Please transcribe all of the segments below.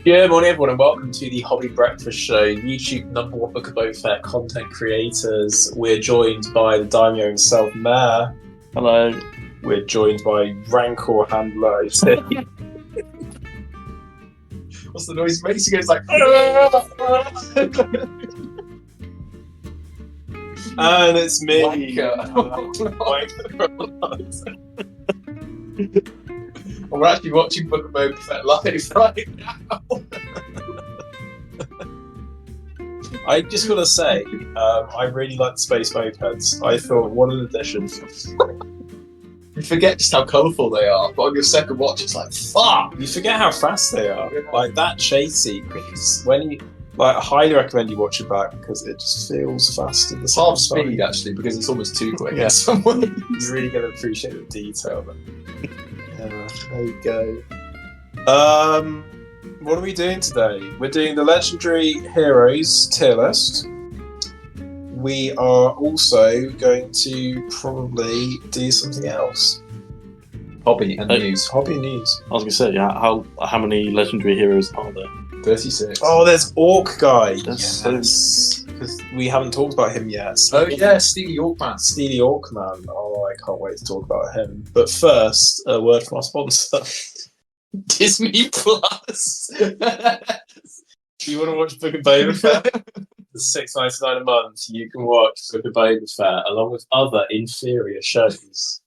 Good morning, everyone, and welcome to the Hobby Breakfast Show, YouTube #1 Book of Boba Fett content creators. We're joined by the Daimyo himself, Mayor. Hello. We're joined by Rancor Handler. What's the noise he makes? He goes like... And it's me. We're actually watching Book of Boba Fett live right now. I just gotta say, I really like the space mopeds. I thought, what an addition. You forget just how colourful they are, but on your second watch, it's like, fuck! You forget how fast they are. Like, that chase sequence, when you... Like, I highly recommend you watch it back because it just feels fast at the same half speed, actually, because it's almost too quick. Yeah. You're really going to appreciate the detail then. Yeah, there you go. What are we doing today? We're doing the Legendary Heroes tier list. We are also going to probably do something else. Hobby and news. Hobby and news. I was going to say, yeah, how many legendary heroes are there? 36. Oh, there's Orc Guy. Yes. Because we haven't talked about him yet. Oh yeah, Steely Orcman. Steely Orcman. Oh, I can't wait to talk about him. But first, a word from our sponsor. Disney Plus. If you want to watch Book of Boba Fett, for $6.99 a month, you can watch Book of Boba Fett along with other inferior shows.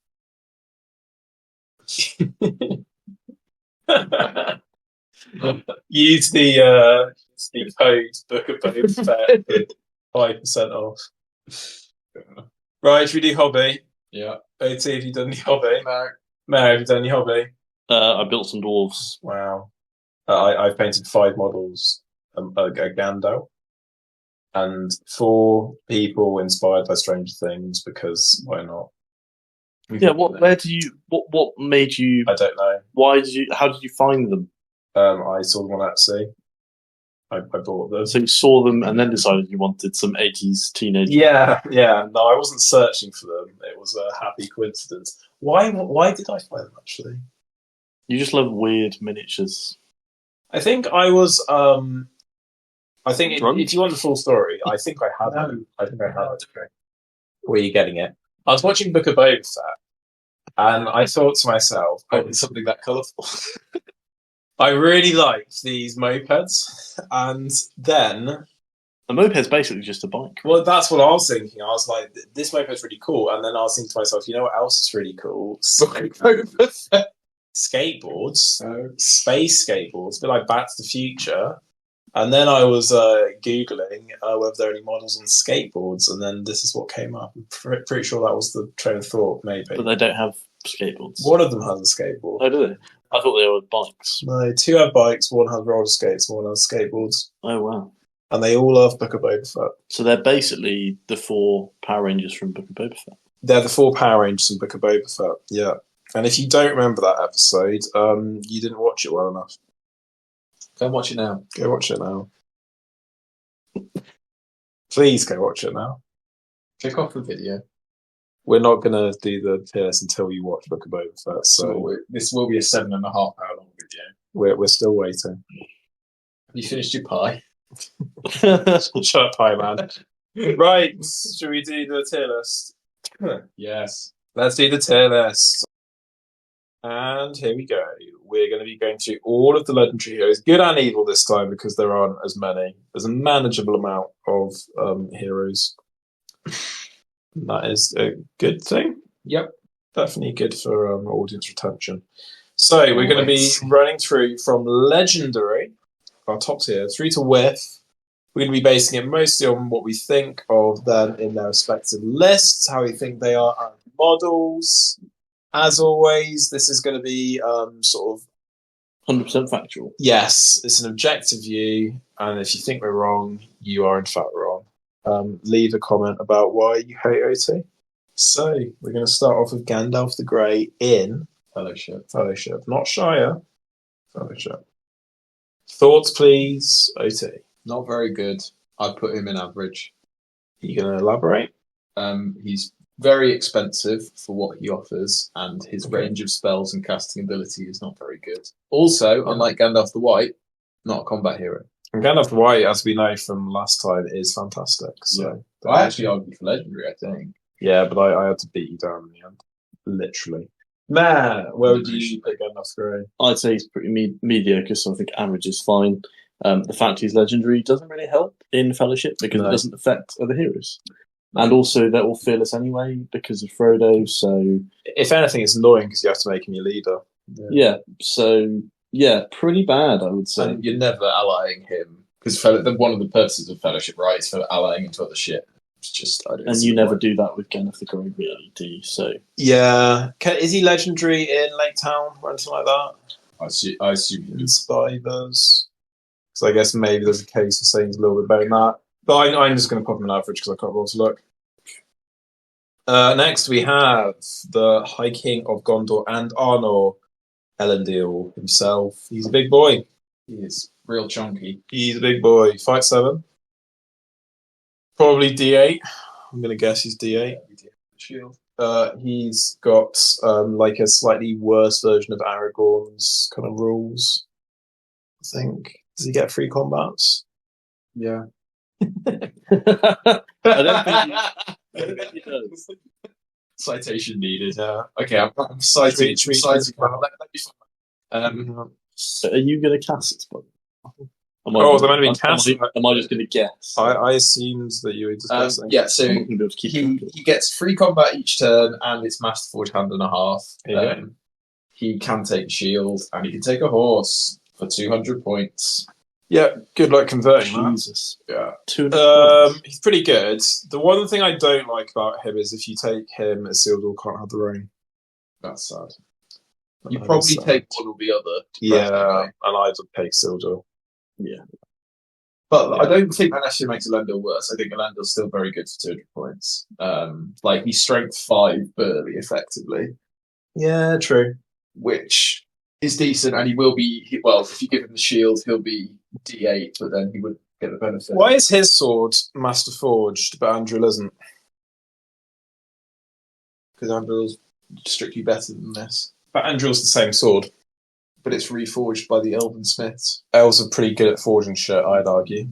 Use the code Book of Boba Fett for 5% off. Right, should we do hobby? Yeah. OT, have you done the hobby? No. Mary, have you done the hobby? I built some dwarves. Wow. I've painted 5 models, a Gandalf, and 4 people inspired by Stranger Things, because why not? Yeah, what made you... I don't know. How did you find them? I saw them on Etsy. I bought them. So you saw them and then decided you wanted some 80s teenage... Yeah. No, I wasn't searching for them. It was a happy coincidence. Why did I find them, actually? You just love weird miniatures. I think I was... Drunk? if you want the full story, I think I had them. I think I had them. Where are you getting it? I was watching Book of Boba Fett, and I thought to myself, oh, it's something that colourful. I really liked these mopeds, and then... A moped's basically just a bike. Well, that's what I was thinking. I was like, this moped's really cool, and then I was thinking to myself, you know what else is really cool? Skateboards. Oh. Space skateboards, a bit like Back to the Future. And then I was Googling whether there are any models on skateboards, and then this is what came up. I'm pretty sure that was the train of thought, maybe. But they don't have skateboards. One of them has a skateboard. Oh, do they? I thought they were bikes. No, 2 have bikes, 1 has roller skates, and 1 has skateboards. Oh, wow. And they all love Book of Boba Fett. So they're basically the 4 Power Rangers from Book of Boba Fett. They're the 4 Power Rangers from Book of Boba Fett, yeah. And if you don't remember that episode, you didn't watch it well enough. Go and watch it now. Go watch it now. Please go watch it now. Click off the video. We're not going to do the tier list until you watch Book of Boba Fett, so this will be a 7.5 hour long video. we're still waiting. Have you finished your pie? Shut up, pie man. Right, should we do the tier list? Yes. Let's do the tier list. And here we go. We're going to be going through all of the legendary heroes, good and evil this time, because there aren't as many. There's a manageable amount of heroes. That is a good thing. Yep. Definitely good for audience retention. So we're going to be running through from legendary, our top tier, through to whiff. We're going to be basing it mostly on what we think of them in their respective lists, how we think they are as models. As always, this is going to be sort of 100% factual. Yes, it's an objective view, and if you think we're wrong, you are in fact wrong. Leave a comment about why you hate OT. So we're going to start off with Gandalf the Grey in Fellowship, not Shire. Fellowship. Thoughts, please, OT. not very good. I'd put him in average. Are you going to elaborate? He's very expensive for what he offers, and his range of spells and casting ability is not very good. Also, unlike Gandalf the White, not a combat hero. And Gandalf the White, as we know from last time, is fantastic. So I actually argue for legendary, I think. yeah, but I had to beat you down in the end. Literally. Man, where would you put Gandalf the Grey? I'd say he's pretty mediocre, so I think average is fine. The fact he's legendary doesn't really help in Fellowship because it doesn't affect other heroes. And also, they're all fearless anyway because of Frodo, so... If anything, it's annoying because you have to make him your leader. Yeah, so... Yeah, pretty bad, I would say. And you're never allying him because one of the purposes of Fellowship, right, is for allying into other shit. It's just and you never do that with Gandalf the Grey, really, do you? So yeah, is he legendary in Lake Town or anything like that? I assume in Spiders. So I guess maybe there's a case for saying he's a little bit better than that. But I'm just going to pop him an average because I can't bother to look. Next we have the High King of Gondor and Arnor. Elendil himself. He's a big boy. He is real chunky. He's a big boy. Fight 7. Probably D8. I'm going to guess he's D8. Shield. He's got like a slightly worse version of Aragorn's kind of rules. I think. Does he get free combats? Yeah. I don't think he does. Citation needed. Yeah. Okay, I'm citing. Let me So are you going to cast it? Am I just going to guess? I assumed that you were discussing. Yeah, so he gets free combat each turn, and it's Master Forge hand and a half. He can take a shield, and he can take a horse for 200 points. Yeah, good luck converting Jesus. that. Yeah. He's pretty good. The one thing I don't like about him is if you take him, Isildur can't have the ring. That's sad. You probably take one or the other. Yeah, and I'd take Isildur. Yeah. But I don't think that necessarily makes Elendil worse. I think Elendil's still very good for 200 points. Like, he's strength 5 burly, effectively. Yeah, true. Which is decent, and he will be... Well, if you give him the shield, he'll be D8, but then he would get the benefit. Why is his sword Master Forged, but Andrew isn't? Because Andril's strictly better than this. But Andrew's the same sword. But it's reforged by the Elven Smiths. Elves are pretty good at forging shit, I'd argue.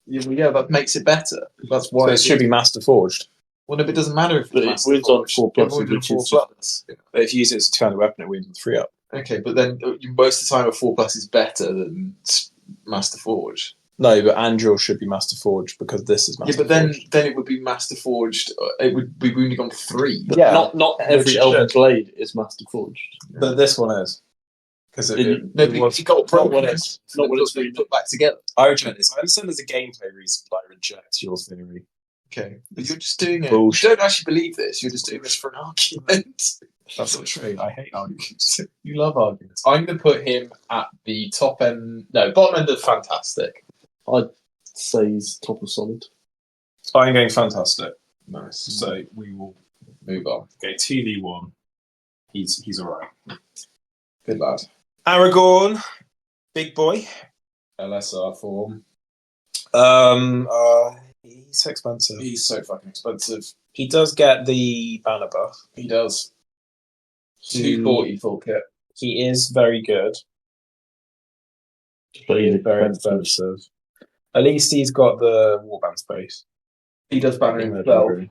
Yeah, that makes it better. That's why so it should be Master Forged. Well, no, but it doesn't matter if it wins on 4+, which is 4+. But if you use it as a two-handed weapon, it wins with 3-up. Okay, but then most of the time a 4+ is better than Master Forged. No, but Andrew should be Master Forged because this is Master Forged. Yeah, but then it would be Master Forged. It would be wounding on 3. Yeah, not every Elven blade is Master Forged. But this one is. Because it got broken. Not what it's being put back together. I reject this. I understand there's a gameplay reason, but I reject your theory. Okay, but you're just doing it. Bullshit. You don't actually believe this. You're just doing this for an argument. That's not true. I hate arguments. You love arguments. I'm going to put him at the top end. No, bottom end of fantastic. I'd say he's top of solid. I'm going fantastic. Nice. So we will move on. Okay, 2v1. He's alright. Good lad. Aragorn, big boy. LSR form. He's so expensive. He's so fucking expensive. He does get the banner buff. He does. 240 full kit. He is very good. But he is very expensive. At least he's got the warband space. He does banner in 12. I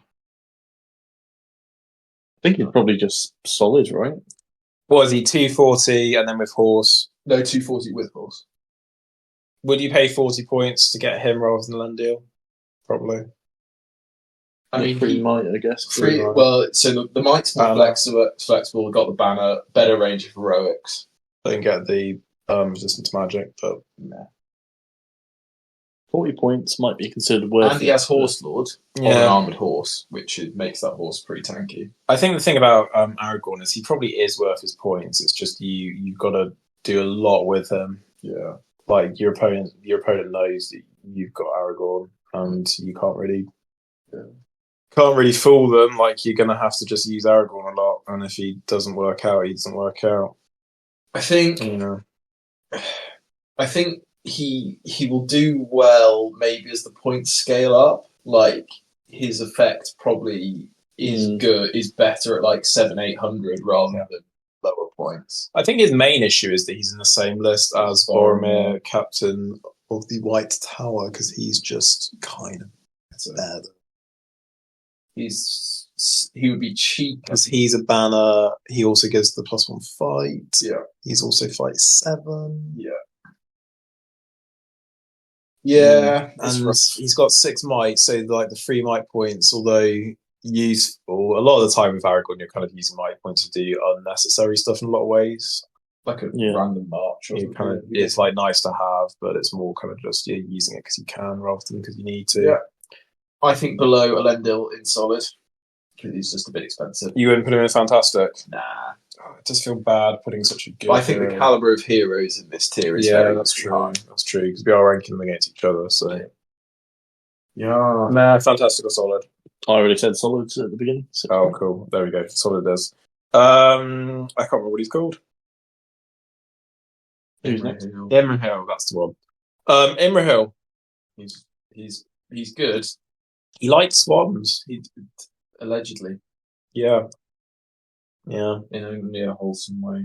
think he's probably just solid, right? What is he, 240 and then with horse? No, 240 with horse. Would you pay 40 points to get him rather than Elendil? Probably. I mean, free might, I guess. Well, so the might's more flexible, got the banner, better range of heroics. Don't get the resistance to magic, but nah. 40 points might be considered worth it. And he has Horse Lord on an armoured horse, which makes that horse pretty tanky. I think the thing about Aragorn is he probably is worth his points. It's just you've got to do a lot with him. Yeah. Like your opponent knows that you've got Aragorn and you can't really fool them. Like you're gonna have to just use Aragorn a lot, and if he doesn't work out, he doesn't work out. I think he will do well maybe as the points scale up. Like his effect probably is better at like 700-800 rather than lower points. points. I think his main issue is that he's in the same list as Boromir, Captain of the White Tower, because he's just kind of there. He would be cheap because he's a banner. He also gives the +1 fight. Yeah, he's also fight 7. Yeah, and he's got 6 might. So like the 3 might points, although useful, a lot of the time with Aragorn, you're kind of using might points to do unnecessary stuff in a lot of ways. Like a random march. Or kind of, it's like nice to have, but it's more kind of just you're using it because you can rather than because you need to. Yeah. I think below Elendil in solid, because he's just a bit expensive. You wouldn't put him in fantastic? Nah. Oh, it does feel bad putting such a good. I think the caliber of heroes in this tier is that's true. High. That's true because we are ranking them against each other. So yeah, fantastic or solid. I already said solid at the beginning. So. Oh, cool. There we go. Solid is. I can't remember what he's called. Who's next? Imrahil, that's the one. Imrahil. He's good. He likes swans. Allegedly. Yeah. In only a wholesome way.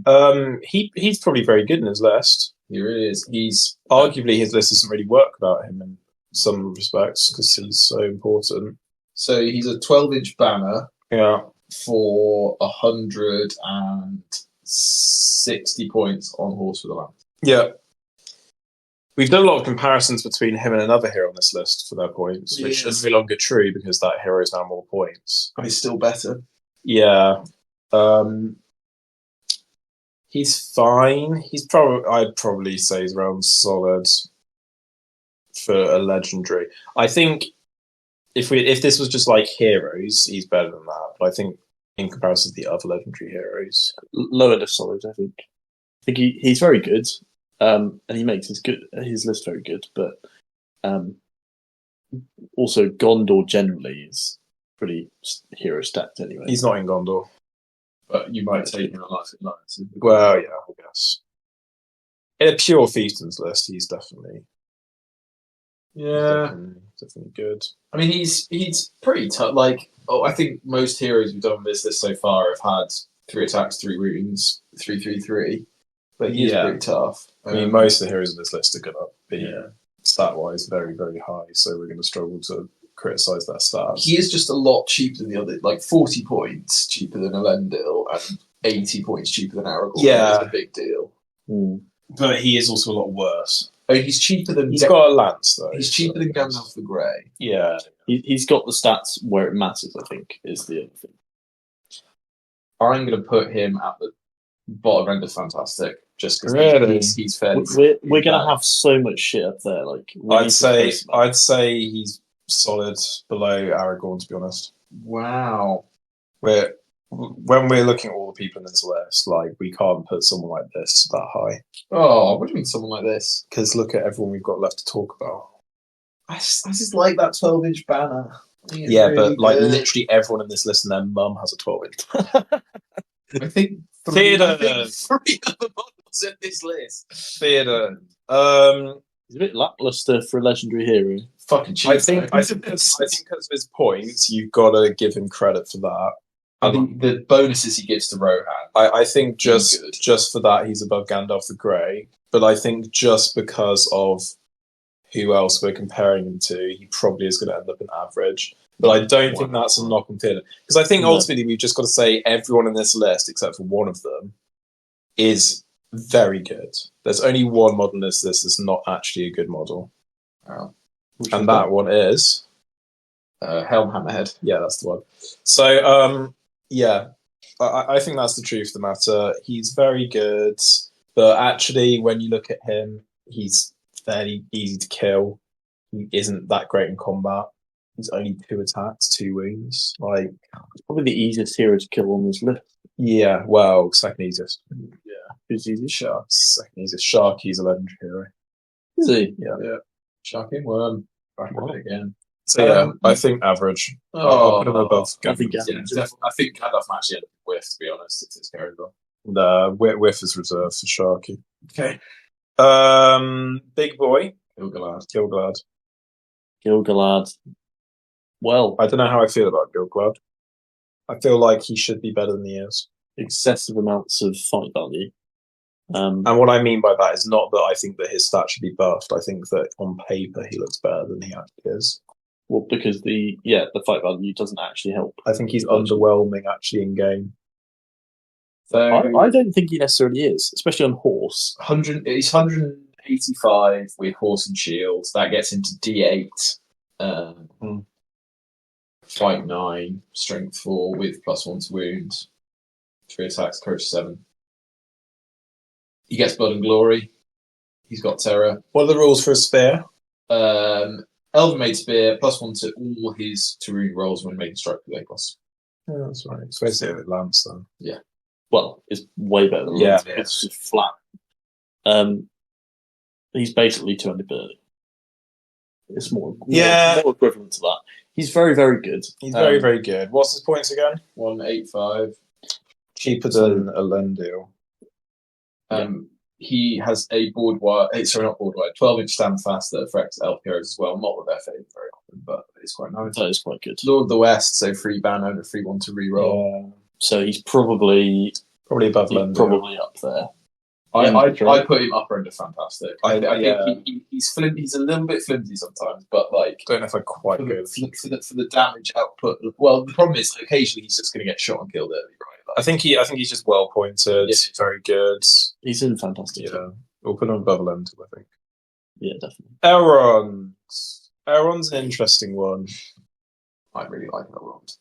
He's probably very good in his list. He really is. He's arguably his list doesn't really work without him in some respects because he's so important. So he's a 12-inch banner. Yeah. For 160 points on Horse for the Lamb. Yeah. We've done a lot of comparisons between him and another hero on this list for their points, which is no longer true because that hero is now more points. But he's still better. Yeah. He's fine. I'd probably say he's around solid for a legendary. I think if this was just like heroes, he's better than that. But I think in comparison to the other legendary heroes, lower to solid. I think he's very good, and he makes his list very good. But also Gondor generally is pretty hero stacked anyway. He's not in Gondor, but you might take him a lot. Well, yeah, I guess in a pure fiefdoms list, he's definitely. Yeah, definitely good. I mean, he's pretty tough. Like, I think most heroes we've done on this list so far have had 3 attacks, 3 wounds, 3/3/3. But he's pretty tough. I mean, most of the heroes on this list are going to be stat-wise very, very high. So we're going to struggle to criticise their stats. He is just a lot cheaper than the other, like 40 points cheaper than Elendil and 80 points cheaper than Aragorn. Yeah, it's a big deal. But he is also a lot worse. I mean, he's cheaper than. He's got a lance though. He's cheaper than Gandalf the Grey. Yeah, he's got the stats where it matters. I think is the other thing. I'm going to put him at the bottom end of fantastic, just because he's fairly. We're going to have so much shit up there. Like I'd say he's solid below Aragorn. To be honest. Wow. When we're looking at all the people in this list, like we can't put someone like this that high. Oh, what do you mean someone like this? Because look at everyone we've got left to talk about. I just like that 12-inch banner. Yeah, really but like literally everyone in this list and their mum has a 12-inch. I think three of the models in this list. Theodore. He's a bit lackluster for a legendary hero. Fucking cheap. I think because of his points, you've got to give him credit for that. I think the bonuses he gives to Rohan. I think just for that he's above Gandalf the Grey. But I think just because of who else we're comparing him to, he probably is going to end up in average. But I don't think that's a knock on Theodore. Because I think ultimately we've just got to say everyone in this list, except for one of them, is very good. There's only one model in this list that's not actually a good model. Oh. And that one is... Helm Hammerhead. Yeah, that's the one. So, yeah, I think that's the truth of the matter. He's very good, but actually, when you look at him, he's fairly easy to kill. He isn't that great in combat. He's only 2 attacks, 2 wounds. Like, it's probably the easiest hero to kill on this list. Yeah, well, second easiest. Yeah, who's easiest? Shark. Second easiest. Shark. He's a legendary hero. Is he? Yeah. Sharky Worm. Back at it again. So yeah, I think average. I'll put him above. I think Gandalf might actually end up with Whiff, to be honest, if it's carried on. The Whiff is reserved for Sharky. Okay. Big boy. Gil-galad. Well, I don't know how I feel about Gil-galad. I feel like he should be better than he is. excessive amounts of fight value. And what I mean by that is not that I think that his stats should be buffed. I think that on paper he looks better than he actually is. Well, because the fight value doesn't actually help. I think he's underwhelming actually in game. So I don't think he necessarily is, especially on horse. He's 185 with horse and shield. That gets into D8. Fight 9, strength 4 with +1 to wound. 3 attacks, courage 7. He gets blood and glory. He's got terror. What are the rules for a spear? Elven made spear, +1 to all his Tarun rolls when making strike with Lagos. Yeah, that's right. It's basically with lance then. Yeah. Well, it's way better than Yeah. that. It's just flat. He's basically 200 burning. It's more equivalent to that. He's very, very good. He's very, very good. What's his points again? 185. Cheaper than Elendil. He has a board wide, 12-inch stand fast that affects LPRs as well. Not that they're favored very often, but it's quite nice. That is quite good. Lord of the West, so free ban owner, free one to reroll. Yeah. So he's probably above Elendil. Probably up there. I put him upper end of fantastic. I Yeah. think he's a little bit flimsy sometimes, but like Don't know if I quite for go. the damage output. Well, the problem is occasionally he's just going to get shot and killed early, right? I think he's just well pointed. Yeah. Very good. He's in fantastic. Yeah, we'll put him above Elendil, I think. Yeah, definitely. Elrond's an interesting one. I really like Elrond.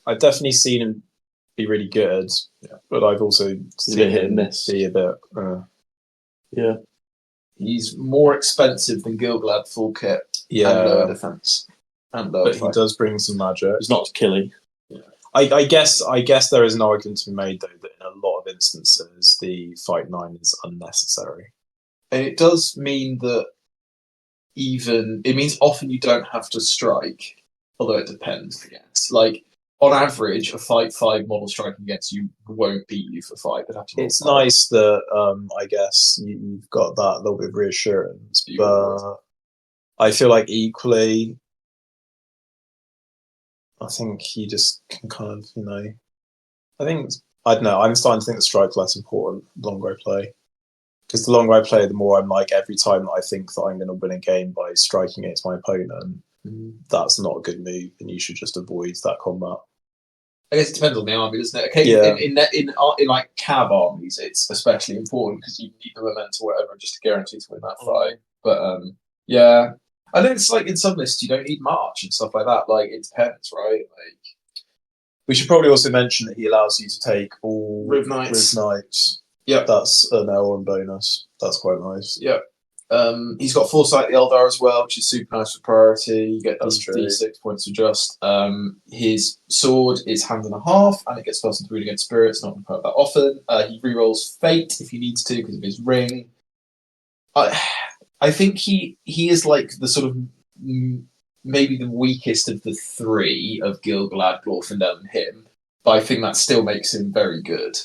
I've definitely seen him be really good, but I've also seen hit and him miss. be a bit. Yeah. He's more expensive than Gilgalad full kit and lower defense. And lower But he does bring some magic. He's not as killy. I guess there is an argument to be made though that in a lot of instances the fight 9 is unnecessary. And it does mean that it means often you don't have to strike, although it depends, I guess. Like, on average, a fight 5 model striking against you won't beat you for 5. It's nice that I guess you've got that little bit of reassurance, but I feel like equally I think he just can kind of, I don't know, I'm starting to think the strike's less important the longer I play. Because the longer I play, the more I'm like, every time that I think that I'm going to win a game by striking against my opponent, that's not a good move, and you should just avoid that combat. I guess it depends on the army, doesn't it? Okay, in like cab armies, it's especially important because you need the momentum or whatever just to guarantee to win that fight. But yeah, I know it's like in some lists you don't need March and stuff like that. Like, it depends, right? Like, we should probably also mention that he allows you to take all Riv Knights. Yep, that's an L1 bonus. That's quite nice. Yep. He's got Foresight the Eldar as well, which is super nice for priority. You get That's true. D6 points to adjust. His sword is hand and a half, and it gets plus and 3 against spirits. Not going to put that often. He rerolls fate if he needs to because of his ring. I think he is like the sort of maybe the weakest of the 3 of Gilgalad, Glorfindel, and him, but I think that still makes him very good.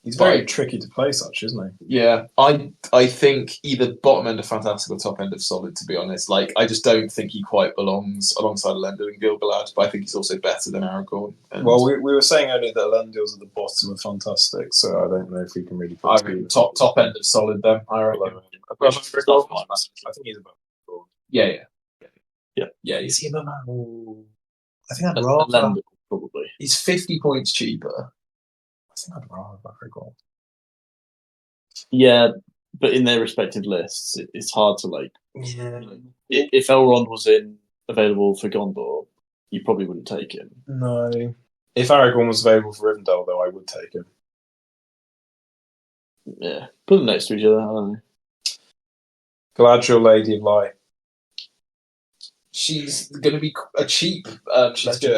He's very tricky to play, such, isn't he? Yeah, I think either bottom end of fantastic or top end of solid. To be honest, like, I just don't think he quite belongs alongside Elendil and Gilgalad. But I think he's also better than Aragorn. Well, we were saying earlier that Elendil's at the bottom of fantastic, so I don't know if we can really put top end of solid. Then I reckon. I think he's above Aragorn. Yeah. Is he above Aragorn? I think I'd rather Elendil, probably. He's 50 points cheaper. I think I'd rather Aragorn. Yeah, but in their respective lists, it's hard to like. Yeah. If Elrond was available for Gondor, you probably wouldn't take him. No. If Aragorn was available for Rivendell, though, I would take him. Yeah, put them next to each other. I don't know. Galadriel, Lady of Light. She's going to be a cheap Legend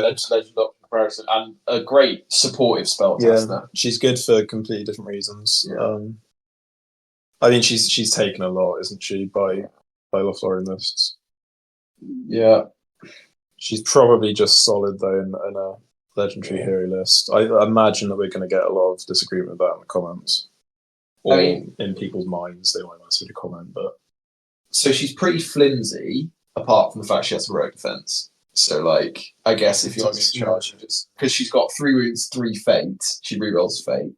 of comparison and a great supportive spellcaster. Yeah, she's good for completely different reasons. Yeah. I mean, she's taken a lot, isn't she, by Lothlorien lists? Yeah. She's probably just solid, though, in a legendary hero list. I imagine that we're going to get a lot of disagreement with that in the comments. Or in people's minds, they might not comment, but... So she's pretty flimsy, apart from the fact she has heroic defense. So, like, I guess if you're going to charge, just because she's got 3 wounds, 3 fate, she rerolls fate.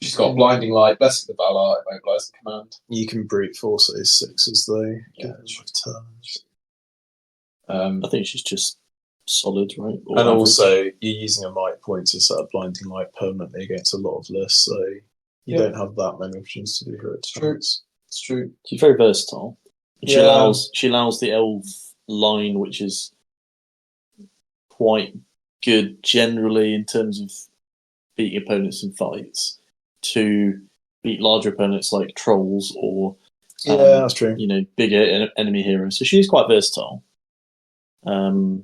She's got blinding light, blessing the Valar, immobilize the command. You can brute force those 6s though. Yeah. I think she's just solid, right? Or And average. also, you're using a might point to set up blinding light permanently against a lot of lists, so you don't have that many options to do her at times. It's true. She's very versatile. She Yeah. allows the elf line, which is quite good generally in terms of beating opponents in fights, to beat larger opponents like trolls or That's true. bigger enemy heroes. So she's quite versatile. The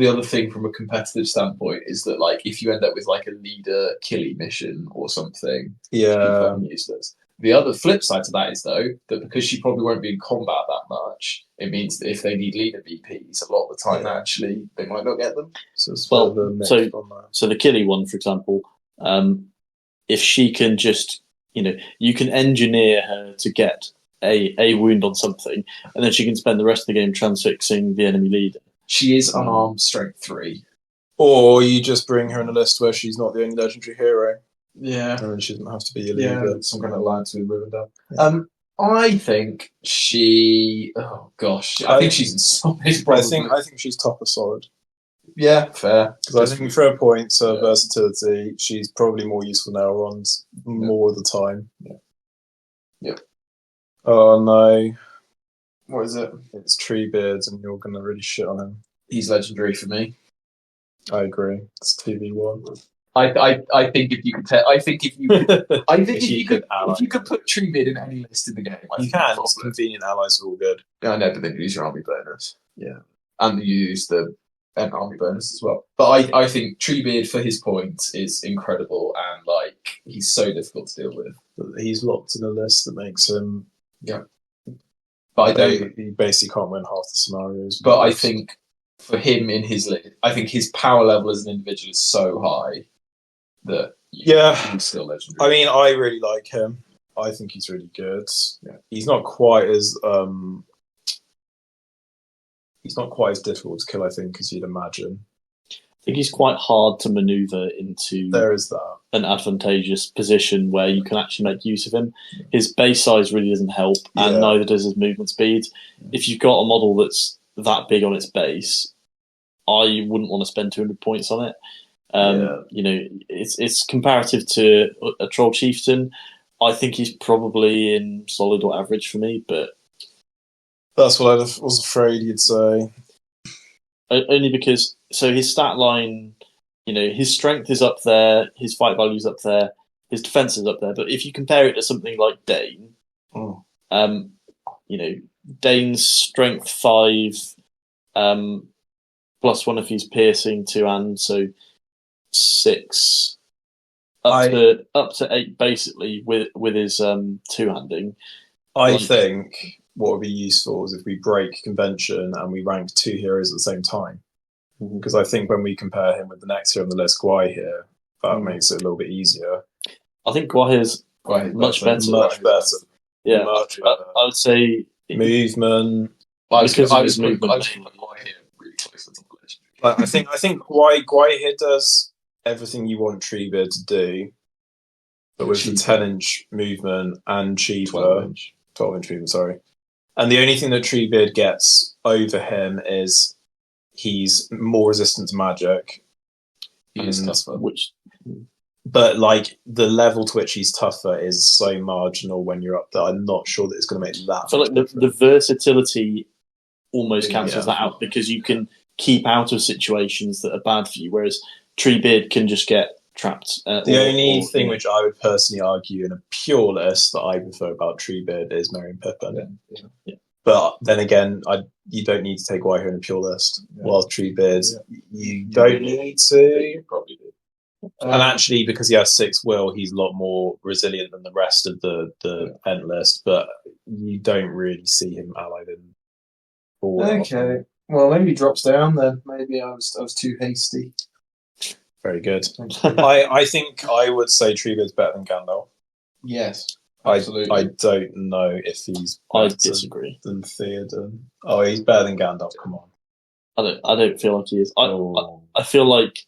other thing from a competitive standpoint is that, like, if you end up with like a leader killie mission or something, Yeah. useless. The other flip side to that is, though, that because she probably won't be in combat that much, it means that if they need leader VPs, a lot of the time, actually, they might not get them. So it's Well, further mixed so on that. so the Killy one, for example, if she can just, you can engineer her to get a wound on something, and then she can spend the rest of the game transfixing the enemy leader. She is unarmed, strength 3. Or you just bring her in a list where she's not the only legendary hero. Yeah. And then she doesn't have to be a leader. Some kind of alliance with Rivendell. I think she. Oh gosh, I think she's in solid. I think she's top of solid. Yeah, fair. Because I think for her points, her versatility, she's probably more useful now on more of the time. Yeah. Oh no, What is it? it's Treebeard, and you're gonna really shit on him. He's legendary for me. I agree. It's 2v1. I think if you could I think if you could, if you could put Treebeard in any list in the game, You can. It's convenient allies are all good. I know, but then you use your army bonus. Yeah. And you use the army bonus as well. But I think Treebeard, for his points, is incredible, and like he's so difficult to deal with. But he's locked in a list that makes him. Yeah. But I don't. He basically can't win half the scenarios. But I think for him in his list, I think his power level as an individual is so high that he's still legendary. I mean, I really like him. I think he's really good. Yeah. He's not quite as difficult to kill, I think, as you'd imagine. I think he's quite hard to maneuver into There is that. an advantageous position where you can actually make use of him. His base size really doesn't help, and neither does his movement speed. If you've got a model that's that big on its base, I wouldn't want to spend 200 points on it. It's comparative to a Troll Chieftain. I think he's probably in solid or average for me, but that's what I was afraid you'd say. Only because his stat line, his strength is up there, his fight value is up there, his defense is up there. But if you compare it to something like Dane, Dane's strength 5, plus one of his piercing 2, and so 6, up to 8 basically with his 2-handing. I think what would be useful is if we break convention and we rank 2 heroes at the same time. Because I think when we compare him with the next hero on the list, Gwaihir, that makes it a little bit easier. I think Gwaihir's much better. Much better. Yeah, I would say movement. I was movement. putting Gwaihir really close to the legendary. I think Gwaihir does everything you want Treebeard to do, but with the 10-inch movement and cheaper. 12-inch movement, sorry. And the only thing that Treebeard gets over him is he's more resistant to magic. He is tougher. But like the level to which he's tougher is so marginal when you're up there. I'm not sure that it's going to make that. So like the versatility almost cancels that out, because you can keep out of situations that are bad for you, whereas Treebeard can just get trapped. The only thing which I would personally argue in a pure list that I prefer about Treebeard is Merry and Pippin. Yeah. But then again, you don't need to take Gwaihir in a pure list. While Treebeard, you don't need to. You probably do. And actually, because he has 6 will, he's a lot more resilient than the rest of the Ent list. But you don't really see him allied in all. Okay. Well, maybe he drops down then. Maybe I was too hasty. Very good. I think I would say Treebeard's better than Gandalf. Yes. Absolutely. I don't know if he's I better disagree. than Theoden. Oh, he's better than Gandalf. Come on. I don't feel like he is. I feel like,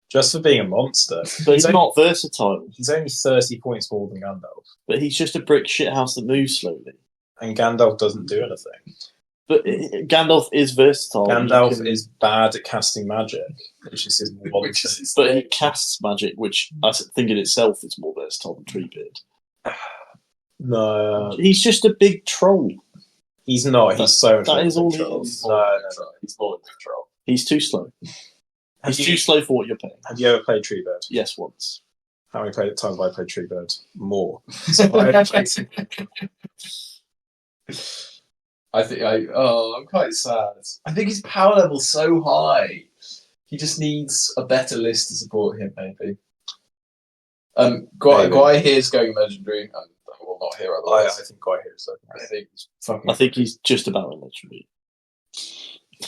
Just for being a monster. but he's not versatile. He's only 30 points more than Gandalf. But he's just a brick shithouse that moves slowly. And Gandalf doesn't do anything. But Gandalf is versatile. Gandalf is bad at casting magic, which is his one thing. But he casts magic, which I think in itself is more versatile than Treebeard. No. He's just a big troll. He's not. He's so much that is all he troll. is. No. He's more than a troll. He's too slow. He's too slow for what you're paying. Have you ever played Treebird? Yes, once. How many times have I played Treebird? More. I'm quite sad. I think his power level's so high. He just needs a better list to support him, maybe. Gwaihir's going legendary, and I will not hear otherwise. I think Gwaihir's I think he's just about a legendary.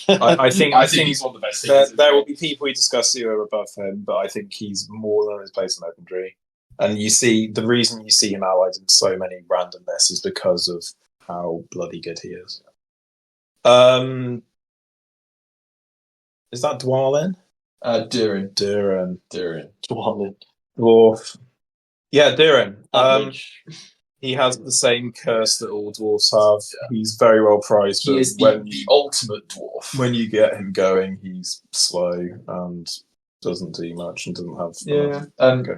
I think he's one of the best things. There will be people we discuss who are above him, but I think he's more than his place in legendary. And you see, the reason you see him allied in so many randomness is because of how bloody good he is. Is that Dwalin? Durin. Dwalin. Dwarf. Yeah, Durin. Average. He has the same curse that all dwarfs have. He's very well prized. He is the ultimate dwarf. When you get him going, he's slow and doesn't do much and doesn't have.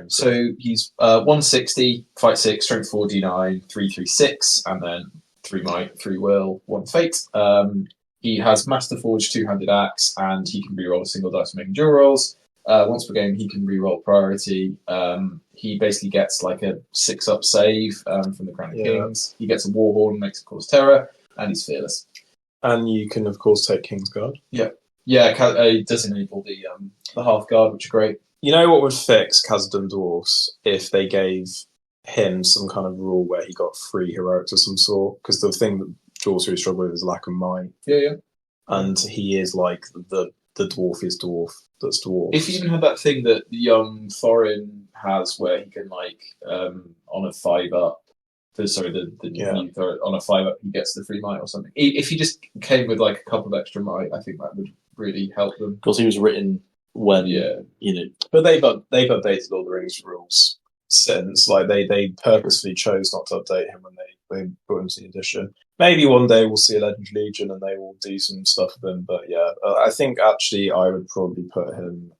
So he's 160, fight 6, strength 4, d9, 336, and then 3 might, 3 will, 1 fate. He has Master Forge 2-handed axe, and he can reroll a single dice for making dual rolls. Once per game, he can reroll priority. He basically gets like a 6-up save from the Crown of Kings. He gets a Warhorn, makes it cause terror, and he's fearless. And you can, of course, take Kingsguard. Yeah, it does enable the Hearthguard, which are great. You know what would fix Khazad Dwarfs if they gave him some kind of rule where he got 3 heroics of some sort? Because the thing that dwarves really struggle with is lack of might. Yeah. And he is like the dwarfiest dwarf that's dwarf. If you even had that thing that the young Thorin has where he can on a 5-up, new Thorin, on a 5-up he gets the 3 might or something. If he just came with like a couple of extra might, I think that would really help them. Because he was written when But they've updated all the Rings rules since. Like they purposely chose not to update him when they put him to the edition. Maybe one day we'll see a Legendary Legion and they will do some stuff with him. But yeah, I think actually I would probably put him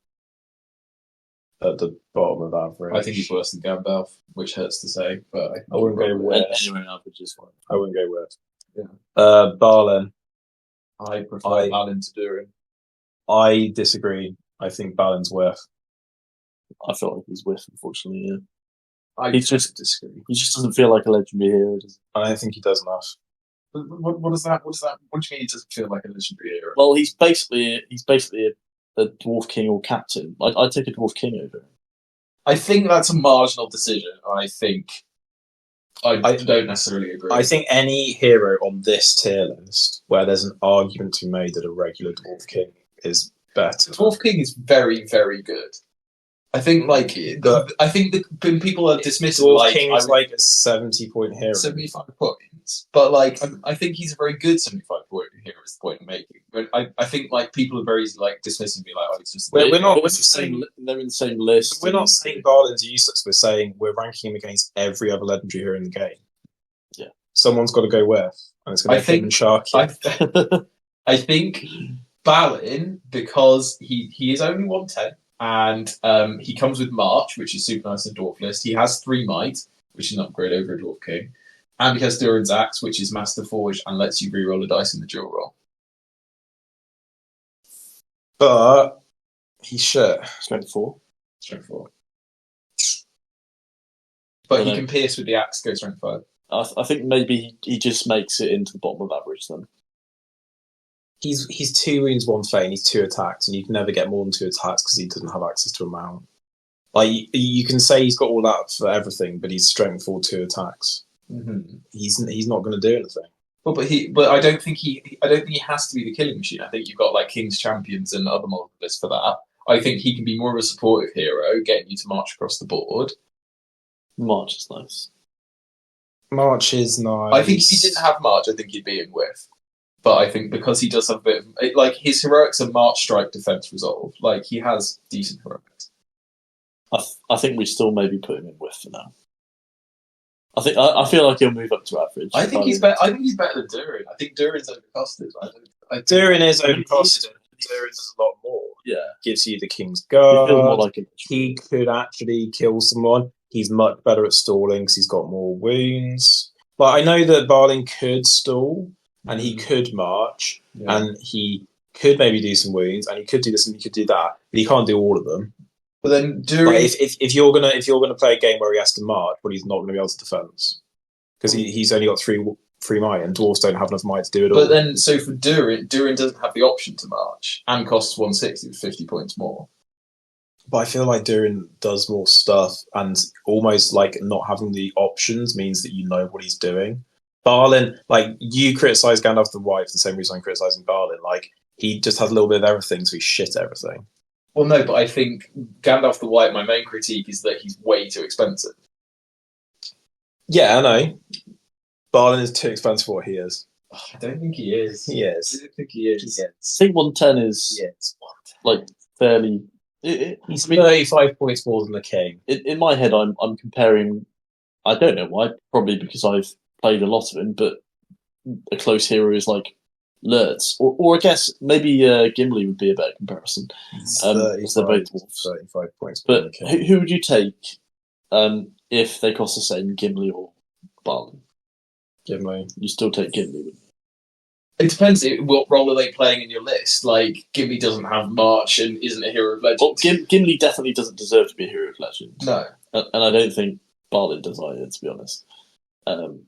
at the bottom of average. I think he's worse than Gandalf, which hurts to say, but I wouldn't go worse. Anyway, average is fine. I wouldn't go worse. Yeah. Balin. I prefer Balin to Durin. I disagree. I think Balin's worth. I feel like he's with, unfortunately. Yeah. I just disagree. He just doesn't feel like a legendary hero, does he? I don't think he does enough. What does that? What do you mean he doesn't feel like a legendary hero? Well, he's basically a dwarf king or captain. I'd take a dwarf king over him. I think that's a marginal decision. I don't necessarily agree. I think any hero on this tier list where there's an argument to be made that a regular dwarf king is better. Dwarf king is very, very good. I think when people are dismissive, Dwarf King is like a 70-point hero. 75 points. But I think he's a very good 75-point hero is the point I'm making. But I think people are very dismissive and be like, oh, it's just we're not saying they're in the same list. We're not saying Balin's useless, we're saying we're ranking him against every other legendary hero in the game. Yeah. Someone's got to go with, and it's going to be Sharky. I think Balin, because he is only 110. And he comes with March, which is super nice in Dwarf list. He has 3 might, which is an upgrade over a Dwarf King. And he has Durin's Axe, which is Master Forge and lets you reroll a dice in the dual roll. But he's shit. Strength 4. But he can pierce with the axe, go strength 5. I think maybe he just makes it into the bottom of average then. He's 2 wounds, 1 fate, and he's 2 attacks, and you can never get more than 2 attacks because he doesn't have access to a mount. You can say he's got all that for everything, but he's strength 4, 2 attacks. Mm-hmm. He's not going to do anything. But I don't think he has to be the killing machine. I think you've got King's Champions and other multiples for that. I think he can be more of a supportive hero, getting you to march across the board. March is nice. March is nice. I think if he didn't have March, I think he'd be in with. But I think because he does have a bit of... Like, his heroics are March, Strike, Defense, Resolve. Like, he has decent heroics. I think we still maybe put him in with for now. I feel like he'll move up to average. I think he's better. I think he's better than Durin. I think Durin's overcosted. Durin is overcosted. Durin does a lot more. Yeah, gives you the King's He feels Guard. more like He could actually kill someone. He's much better at stalling because he's got more wounds. But I know that Balin could stall and he could march and he could maybe do some wounds and he could do this and he could do that, but he can't do all of them. But then Durin, if you're gonna play a game where he has to march, but he's not going to be able to defense because he's only got three might and dwarves don't have enough might to do it all. But then, so for Durin doesn't have the option to march and costs 160 with 50 points more. But I feel like Durin does more stuff, and almost like not having the options means that you know what he's doing. Balin, like, you criticise Gandalf the White for the same reason I'm criticising Balin. Like, he just has a little bit of everything, so he's shit at everything. Well, no, but I think Gandalf the White, my main critique is that he's way too expensive. Yeah, I know. Balin is too expensive for what he is. Oh, I don't think he is. He is. I don't think he is. I think 110 is like fairly... He's 35 points more than the King. In my head, I'm comparing... I don't know why, probably because I've played a lot of him, but a close hero is like Lurtz. Or I guess maybe Gimli would be a better comparison. Because they're both dwarves. 35 points. But who would you take if they cost the same, Gimli or Balin? Gimli. You still take Gimli, wouldn't you? It depends. What role are they playing in your list? Like, Gimli doesn't have March and isn't a hero of legend. Well, Gimli definitely doesn't deserve to be a hero of legend. No. And I don't think Balin does either, to be honest. I'm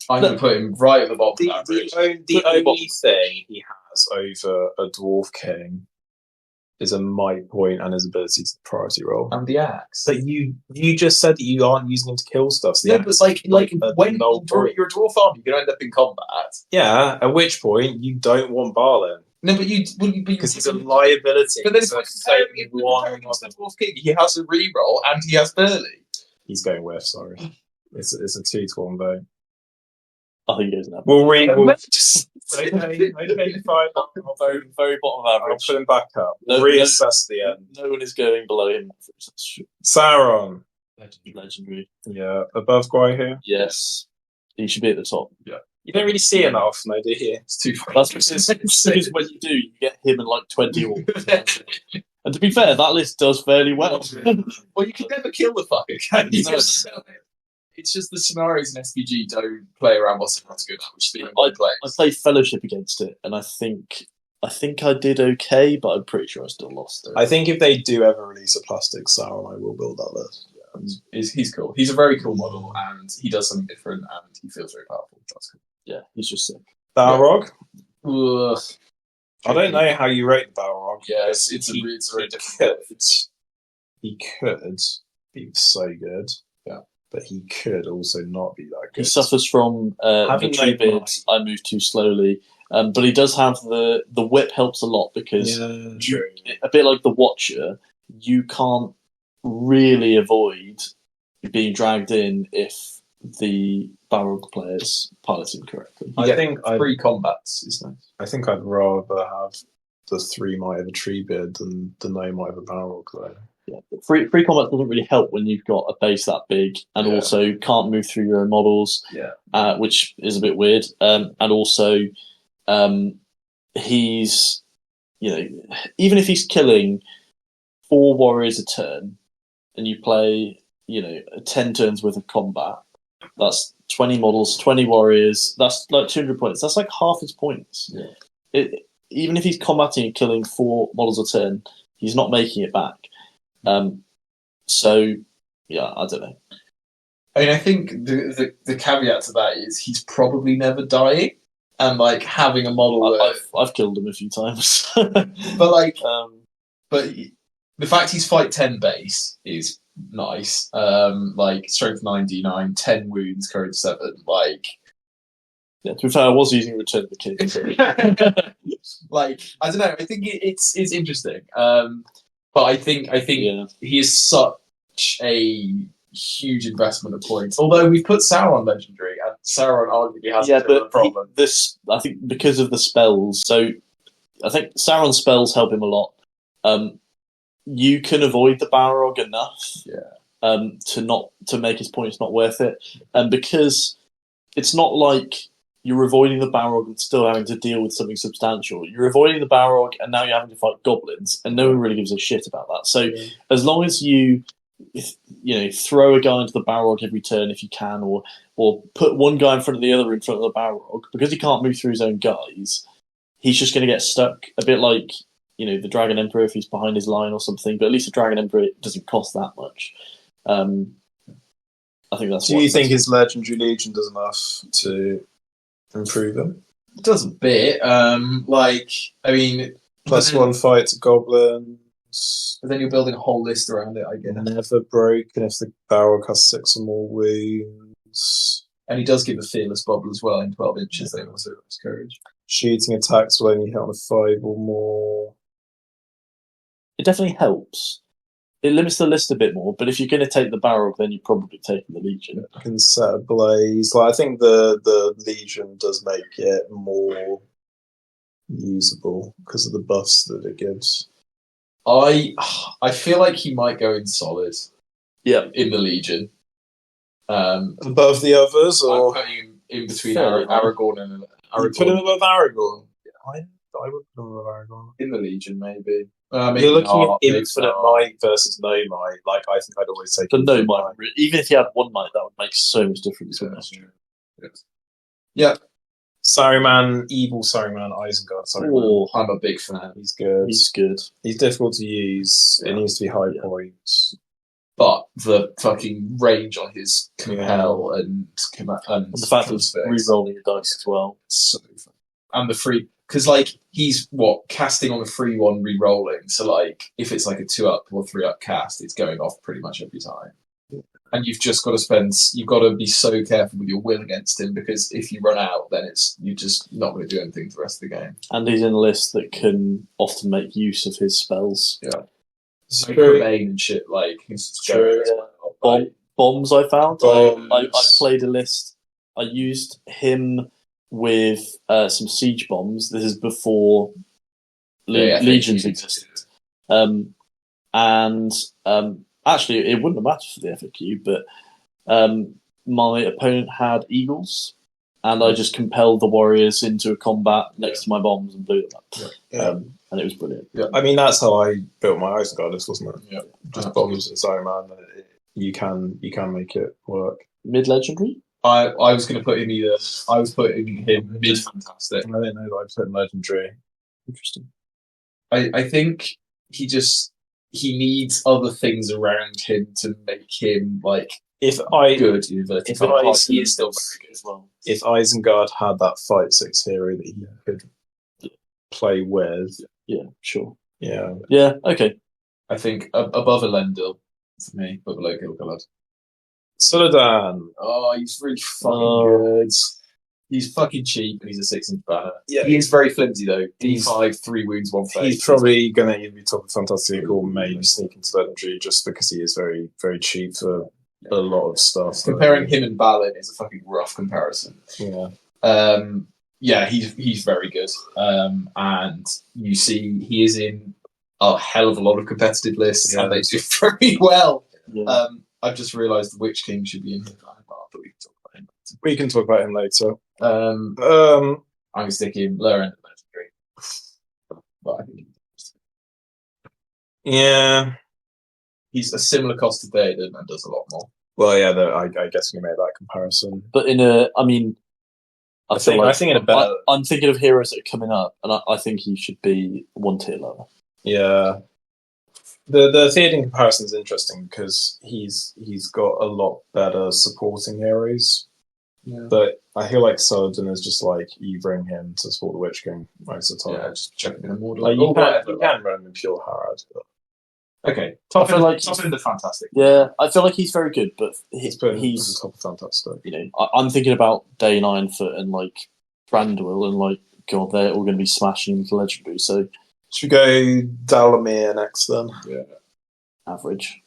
going to put him right at the bottom of that. The only thing he has over a Dwarf King is a might point and his ability to priority roll. And the axe. But you just said that you aren't using him to kill stuff. So Yeah, but like when you're a dwarf army, you're going to end up in combat. Yeah, at which point you don't want Balin. No, but you wouldn't be... Because he's a liability. But then if we're comparing him to the Dwarf King, he has a reroll and he has Burley. He's going with, sorry. It's a 2-1 vote. I think he goes now. We'll Okay, fine. Very bottom of I'll average. put him back up. No, Reassess the end. No one is going below him. Sauron. Legendary. Yeah, above Gwaihir. Yes. He should be at the top. Yeah. You don't really see him that often, though, do you? It's too far. That's because when you do, you get him and like 20 or... And to be fair, that list does fairly well. Well, you can never kill the fucker, can you? No. It's just the scenarios in SPG don't play around what's not good at, which is being I plays. played Fellowship against it, and I think I did okay, but I'm pretty sure I still lost it. I think if they do ever release a plastic Sauron, I will build that list. He's cool. He's a very cool model, and he does something different, and he feels very powerful. That's cool. Yeah, he's just sick. Balrog? Ugh. I don't know how you rate Balrog. Yeah, it's very different. He could be so good. Yeah. But he could also not be that good. He suffers from the tree beard. I move too slowly. But he does have the whip helps a lot because true. A bit like the Watcher, you can't really avoid being dragged in if the Balrog players pilot him correctly. I think 3 combats is nice. I think I'd rather have the 3 might of a tree beard than the no might of a Balrog though. Yeah, free combat doesn't really help when you've got a base that big and also can't move through your own models, which is a bit weird. And also, he's, even if he's killing 4 warriors a turn, and you play, 10 turns worth of combat, that's 20 models, 20 warriors. That's like 200 points. That's like half his points. Yeah. Even if he's combating and killing 4 models a turn, he's not making it back. So yeah, I don't know. I mean, I think the caveat to that is he's probably never dying, and like having a model. I've killed him a few times, but the fact he's fight 10 base is nice. Like strength 9, D9, 10 wounds, courage 7. Like, yeah. To be fair, I was using Return of the King. Like, I don't know. I think it's interesting. But I think he is such a huge investment of points. Although we've put Sauron legendary, and Sauron arguably has a but problem. I think because of the spells. So I think Sauron's spells help him a lot. You can avoid the Balrog enough, to make his points not worth it, and because it's not like you're avoiding the Balrog and still having to deal with something substantial. You're avoiding the Balrog, and now you're having to fight goblins, and no one really gives a shit about that. So as long as you throw a guy into the Balrog every turn if you can, or put one guy in front of the other in front of the Balrog, because he can't move through his own guys, he's just going to get stuck. A bit like the Dragon Emperor if he's behind his line or something. But at least the Dragon Emperor doesn't cost that much. I think that's. Do you think his Legendary Legion does enough to improve him? It does a bit. +1 fight to goblins. But then you're building a whole list around it, I guess. Never broken if the Balrog has 6 or more wounds. And he does give a fearless bubble as well in 12 inches. They also have his courage. Shooting attacks will only hit on a 5 or more. It definitely helps. It limits the list a bit more, but if you're going to take the Balrog, then you're probably taking the Legion. You can set a blaze. I think the Legion does make it more usable because of the buffs that it gives. I feel like he might go in solid. Yeah, in the Legion. Above the others, or I'm putting him in between Aragorn and Aragorn. You put him above Aragorn. I would put him above Aragorn in the Legion, maybe. You're looking at infinite might versus no might. I think I'd always take the no might. Even if he had 1 might, that would make so much difference. Yeah. Saruman, evil Saruman, Isengard. Saruman. I'm a big fan. He's good. He's difficult to use. It needs to be high points. But the fucking range on his compel and the fact that he's re-rolling the dice as well. So fun. And the free, because he's casting on a free one, re-rolling. So if it's a 2-up or 3-up cast, it's going off pretty much every time. And you've just got to you've got to be so careful with your will against him, because if you run out, then you're just not going to do anything for the rest of the game. And he's in a list that can often make use of his spells. Yeah. Bane and shit, his bombs I found. I played a list. I used him with some siege bombs. This is before legions existed. Actually, it wouldn't have mattered for the FAQ, but my opponent had eagles, and I just compelled the warriors into a combat next to my bombs and blew them up. And it was brilliant. Yeah. I mean, that's how I built my Isengard list, wasn't it? Yeah. Just bombs and Saruman. You can make it work. Mid-legendary? I was going to put him either. I was putting him mid-fantastic. I don't know that I put him legendary. Interesting. I think he needs other things around him to make him good. He is still very good as well. If Isengard had that fight 6 hero that he could play with, yeah, sure, yeah, okay. I think above Elendil for me, but below Gil-galad. Suladan. Oh, he's really fucking good. He's fucking cheap, and he's a 6-inch banner. Yeah, he is very flimsy though. D5, 3 wounds, 1 face. He's probably going to be top of Fantastic or maybe sneak into legendary, just because he is very, very cheap for a lot of stuff. Comparing him and Balin is a fucking rough comparison. Yeah. He's very good. And you see he is in a hell of a lot of competitive lists, and they do very well. Yeah. I've just realised the Witch King should be in here, but we can talk about him later. I'm going to stick him lower end of legendary. But I think he's a similar cost to Theoden and does a lot more. Well, yeah, I guess we made that comparison. But I'm thinking of heroes that are coming up, and I think he should be 1 tier lower. Yeah. The Theoden comparison is interesting because he's got a lot better supporting heroes. Yeah. But I feel like Saladin is just you bring him to support the Witch King most of the time. Yeah, just chuck him in a Mordor. You can run him in pure Harad. But... Okay, top end the Fantastic. Yeah, I feel like he's very good, but he's top of Fantastic. I'm thinking about Dane Ironfoot and Brandwell, and God, they're all going to be smashing into legendary. So should we go Dalamir next then? Yeah, average.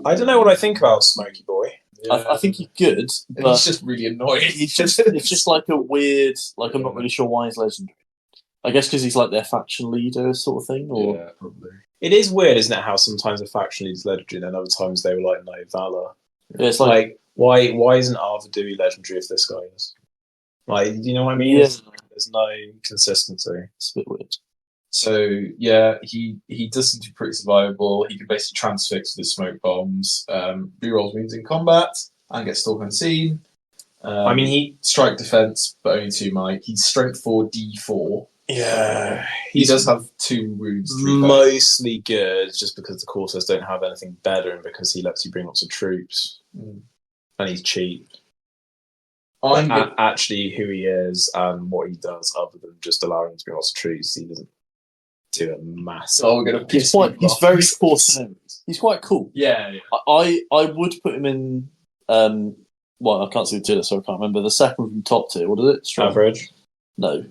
I don't know what I think about Smokey Boy. I think he's good, but he's just really annoying. it's just like a weird, like I'm not really sure why he's legendary. I guess because he's like their faction leader sort of thing, or Yeah, probably. It is weird, isn't it, how sometimes a faction leads legendary and then other times they were like, no, Valor. yeah, it's like why isn't Arthur Dewey legendary if this guy is? Like, do you know what I mean? Yeah. There's no consistency. it's a bit weird. So yeah, he does seem to be pretty survivable. He can basically transfix with his smoke bombs, rerolls wounds in combat, and gets stalk unseen. I mean, he strike defense, but only 2 might. He's strength 4, D4. yeah, He does have 2 wounds. 3 mostly good just because the Corsairs don't have anything better and because he lets you bring lots of troops. And he's cheap. Actually, who he is and what he does, other than just allowing him to bring lots of troops, he doesn't do a massive. Oh, we're gonna He's very forceful. He's quite cool. Yeah. I would put him in. Well, I can't see the tier, so I can't remember the second from top tier. What is it? Strong? Average. No,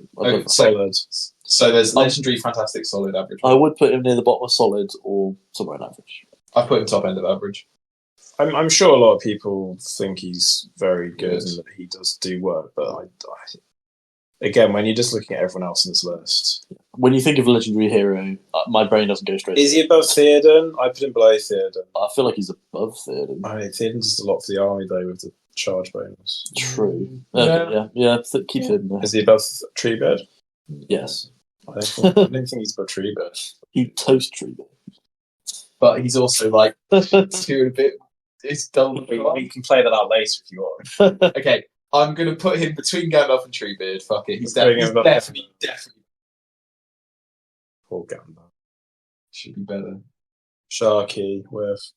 Solid. So there's legendary, fantastic, solid, average. I would put him near the bottom of solid or somewhere in average. I put him top end of average. I'm sure a lot of people think he's very good and that he does do work, but again, when you're just looking at everyone else in this list, when you think of a legendary hero, my brain doesn't go straight. Is he above Theoden? I put him below Theoden. I feel like he's above Theoden. I mean, Theoden does a lot for the army though with the charge bonus. True. Yeah. Keep Theoden there. Is he above Treebird? Yes. I don't think he's above Treebird. He toast Treebird. But he's also like 2 and a bit. It's dull. We can play that out later if you want. Okay, I'm going to put him between Gandalf and Treebeard. Fuck it. He's definitely. Poor Gandalf. Should be better. Sharky with.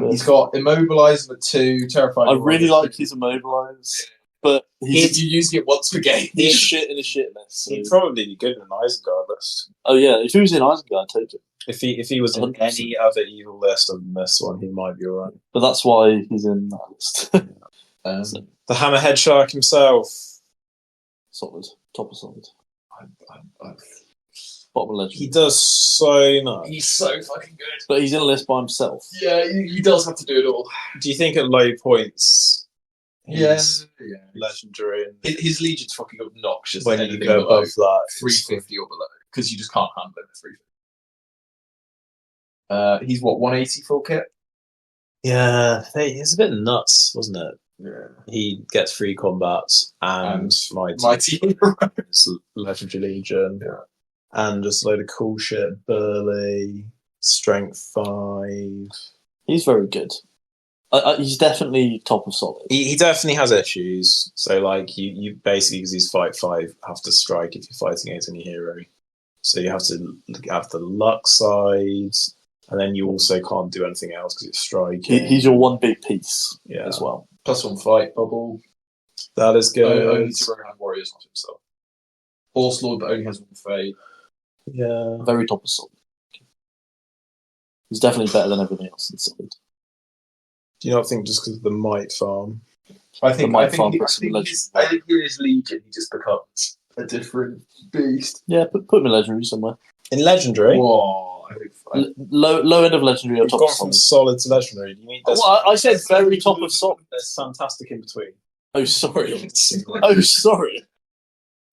He's got Immobilize with 2, Terrifying. I really like his Immobilize, but you're using it once per game. He's shit in a shit list. So. He'd probably be good in an Isengard list. Oh yeah, if he was in Isengard, I'd take it. If he was in 100%. any other evil list other than this one, he might be alright. But that's why he's in that list. The Hammerhead Shark himself. Solid. Top of solid. I Bottom of legend. He does so much. He's so fucking good. But he's in a list by himself. Yeah, he does have to do it all. Do you think at low points he's Yeah. legendary? And His Legion's fucking obnoxious. when you go above that, 350 or below, because you just can't handle him at 350. He's what, 180 full kit? yeah, it's a bit nuts, wasn't it? Yeah. He gets free combats and Mighty. Legendary Legion. Yeah. And just a load of cool shit. Burly, Strength 5. He's very good. He's definitely top of solid. He definitely has issues. So, like, you basically, because he's fight 5, have to strike if you're fighting against any hero. So you have to have the luck side, and then you also can't do anything else because it's striking. He's your one big piece as well. +1 fight bubble. That is good. Only to Rohan Warriors, not himself. Horse Lord, but only has 1 fate. Yeah. Very top of solid. He's definitely better than everything else in solid. Do you not think just because of the might farm? I think his in his Legion, he just becomes a different beast. Yeah, put him in legendary somewhere. In legendary? Whoa. Low end of legendary or You've top gone of from solid. solid to legendary. You need this. Well, I said very top of solid. There's fantastic in between. Oh, sorry. Oh, sorry.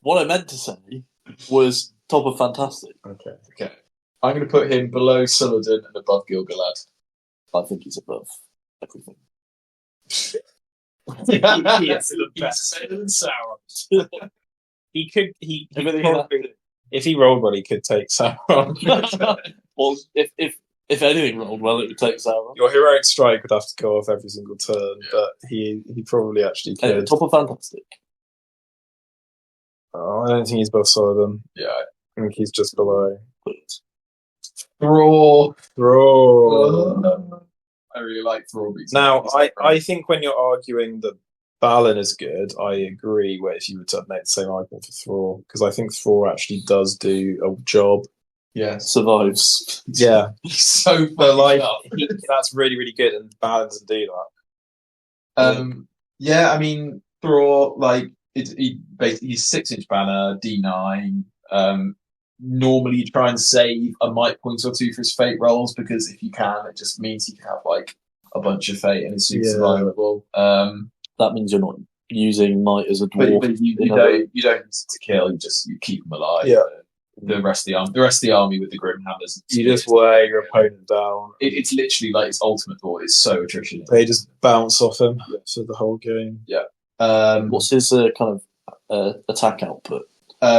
What I meant to say was top of fantastic. Okay. I'm going to put him below Sullivan and above Gilgalad. I think he's above everything. He is the best. Better than Sauron. He could. He probably, if he rolled well, he could take Sauron. Well, if anything rolled well, it would take Sauron. Your heroic strike would have to go off every single turn, but he probably actually could. Anyway, top of fantastic. Oh, I don't think he's above Sullivan. Yeah. I think he's just below. Thrall. Thrall. I really like Thrall. Now, I think when you're arguing that Balin is good, I agree where if you were to make the same argument for Thrall, because I think Thrall actually does do a job. Yeah. Survives. Yeah. He's so But like, up. that's really, really good, and Balin doesn't do that. Yeah, I mean, Thrall, like, he's 6-inch banner, D9. Normally, you try and save a might point or 2 for his fate rolls because if you can, it just means he can have like a bunch of fate and is super Yeah. survivable. That means you're not using might as a But dwarf. you don't use it to kill. You keep them alive. Yeah. The rest of the army with the grim hammers. You just wear your opponent down. It's literally like its ultimate board. It's so attrition. They just bounce off him for the whole game. What's his kind of attack output?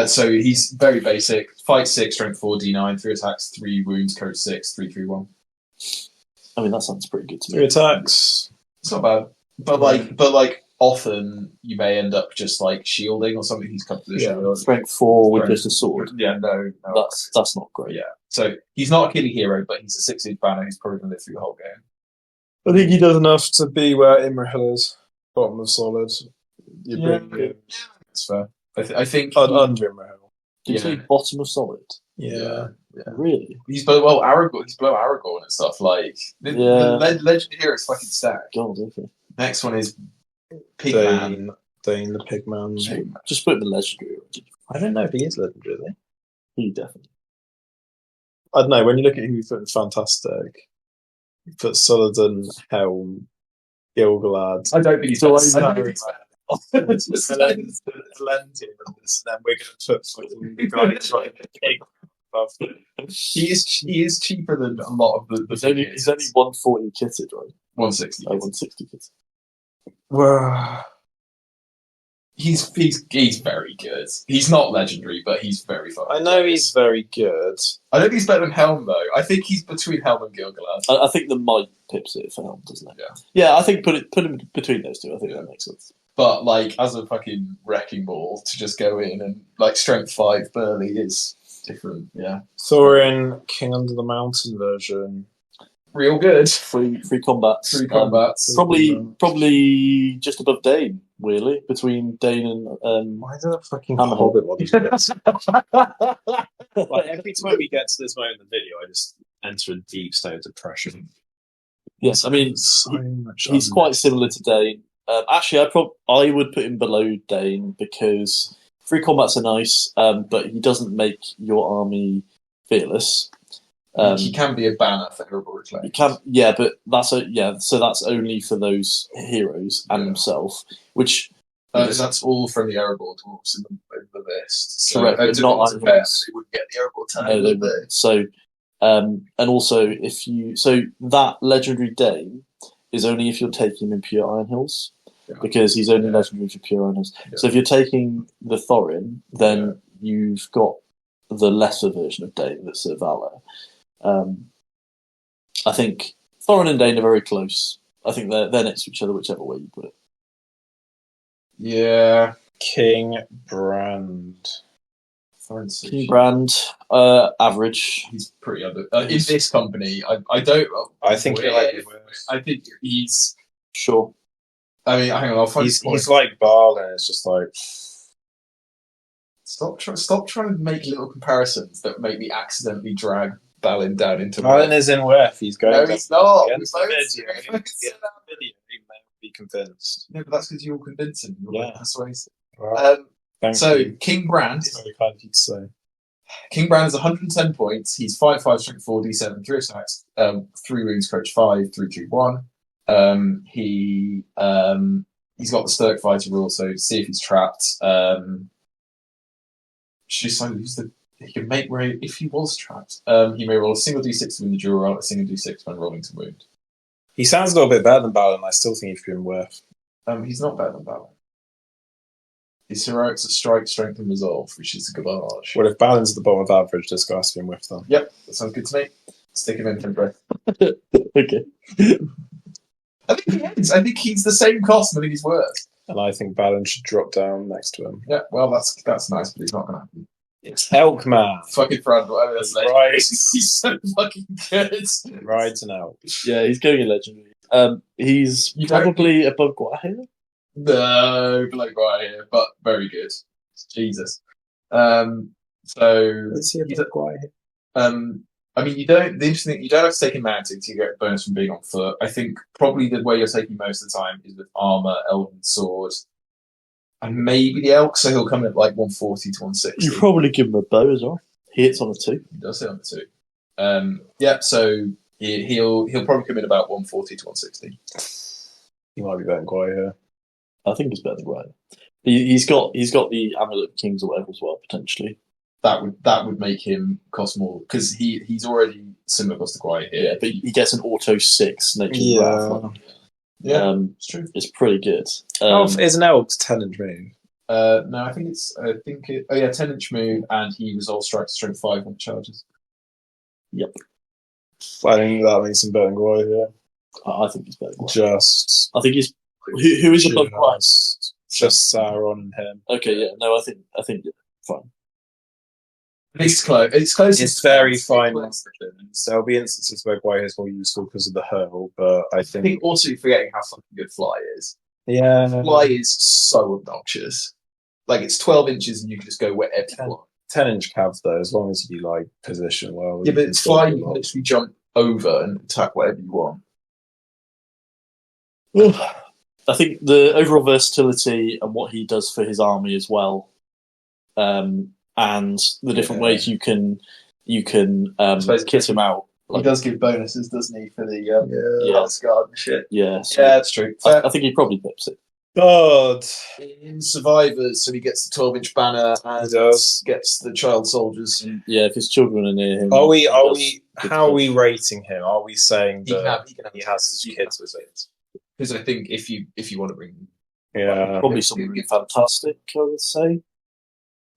So he's very basic. Fight 6, strength 4, D9, 3 attacks, 3 wounds, courage 6, 3, 3, 1. I mean, that sounds pretty good to me. 3 attacks. It's not bad. But often you may end up just like shielding or something. He's come to the shield. Strength 4 with just a sword. Yeah, no. That's not great. Yeah. So he's not a killing hero, but he's a 6-inch banner who's probably going to live through the whole game. I think he does enough to be where Imrahil is. Bottom of solid. You bring him. That's fair. I think Under Imrahil. Did you say bottom of solid? Yeah. Really? He's below Aragorn. He's below Aragorn and stuff. Like the legendary hero is fucking stacked. God, okay. Next one is Pigman. Dane the Pigman. Just put the legendary. I don't know if he is legendary, is He definitely. I don't know. When you look at who he put in Fantastic, he put Saladin, Helm, Gilgalad. I don't think he's And then we're going to put the guy who's like a king above him. He is cheaper than a lot of the He's only 140 kitted, right? 160. 160 kitted. Well, he's very good. He's not legendary, but he's very fun. I know he's very good. I don't think he's better than Helm though. I think he's between Helm and Gilgalad. I think the might pips it for Helm, doesn't it? Yeah. I think put him between those two. I think that makes sense. But like as a fucking wrecking ball to just go in and like strength 5 Burley is different. Yeah. Thorin, King Under the Mountain version. Real good. Free combats. Probably just above Dane, really, between Dane and Why is there a fucking Hammer. Hobbit one? Like every time we get to this moment in the video, I just enter a deep state of depression. Yes, I mean he's quite similar to Dane. Actually, I would put him below Dane because free combats are nice, but he doesn't make your army fearless. He can be a banner for Heroboard Reclaim. He can, but so that's only for those heroes and himself, which that's all from the Heroboard dwarves in the list. So correct, but not they wouldn't get the Heroboard tag. No, so, and also that legendary Dane is only if you're taking him in pure Iron Hills, because he's only legendary for pure Iron Hills. Yeah. So if you're taking the Thorin, then you've got the lesser version of Dane that's a Valor. I think Thorin and Dane are very close. I think they're next to each other, whichever way you put it. Yeah. King Brand. King Brand, average. He's pretty under. In this company, I don't. I think I think he's sure. I mean, hang on. I'll find. He's like Balin. It's just like stop trying to make little comparisons that make me accidentally drag Balin down into. Balin is in Wef. He's going. No, he's not. He may be convinced. No, but that's because you're convincing. You're persuasive. Right. So King Brand. It's very kind of you to say. King Brand is 110 points. He's 5/5 strength 4 D7 3 attacks, 3 wounds, courage 5, 3, 2, 1. He's got the Stirk Fighter rule, so see if he's trapped. He can make if he was trapped. He may roll a single D6 to win the duel roll, a single D6 when rolling to wound. He sounds a little bit better than Balin. I still think he should be in Wef. He's not better than Balin. His heroics are strike, strength, and resolve, which is a good arch. Well, if Balin's at the bottom of average, this guy has to be in Wef then. Yep, that sounds good to me. Stick him in for breath. Okay. I think he is. I think he's the same cost. I think he's worth. And I think Balin should drop down next to him. Yeah, well, that's nice, but it's not going to happen. It's Elkman. Fucking Brand, whatever that's right. He's so fucking good. Right and out. Yeah, he's going in legendary. He's probably above Guahir. No, below Guahir, but very good. Jesus. So is he above Guahir? I mean, you don't have to take him mounted to get bonus from being on foot. I think probably the way you're taking most of the time is with armor, elven sword, and maybe the elk. So he'll come in at like 140 to 160. You probably give him a bow as well. He hits on a 2. He does hit on a 2. So He'll probably come in about 140 to 160. He might be better than Guy here. I think he's better than Ryan. He's got the Amulet Kings or whatever as well, potentially. That would make him cost more because he's already similar cost to Guy here. Yeah, but he gets an auto 6 Nature's Wrath. Yeah, it's true. It's pretty good. Is an Elk's 10-inch move? No, I think 10-inch move, and he resolves strike to strength 5 on charges. Yep. I think that makes him better than Guy here. I think he's better than Guy. I think he's who is above Guy? Just Sauron and him. Okay, yeah, no, I think fine. It's close. It's close. It's very fine. There'll be instances where Guy is more useful because of the hurl, but I think also you're forgetting how fucking good Fly is. Yeah, Fly is so obnoxious. Like it's 12 inches and you can just go wherever you want. 10-inch cav though, as long as you like position well. Yeah, but it's Fly. You can literally jump over and attack whatever you want. I think the overall versatility and what he does for his army as well, and the different ways you can kit him out. He does give bonuses, doesn't he, for the Asgard and shit? Yeah, that's true. I think he probably pips it. God, in Survivors, so he gets the 12-inch banner and gets the child soldiers. Yeah, if his children are near him. How are we rating him? Are we saying that he has his kids with it? Because I think if you want to bring, probably something fantastic, I would say.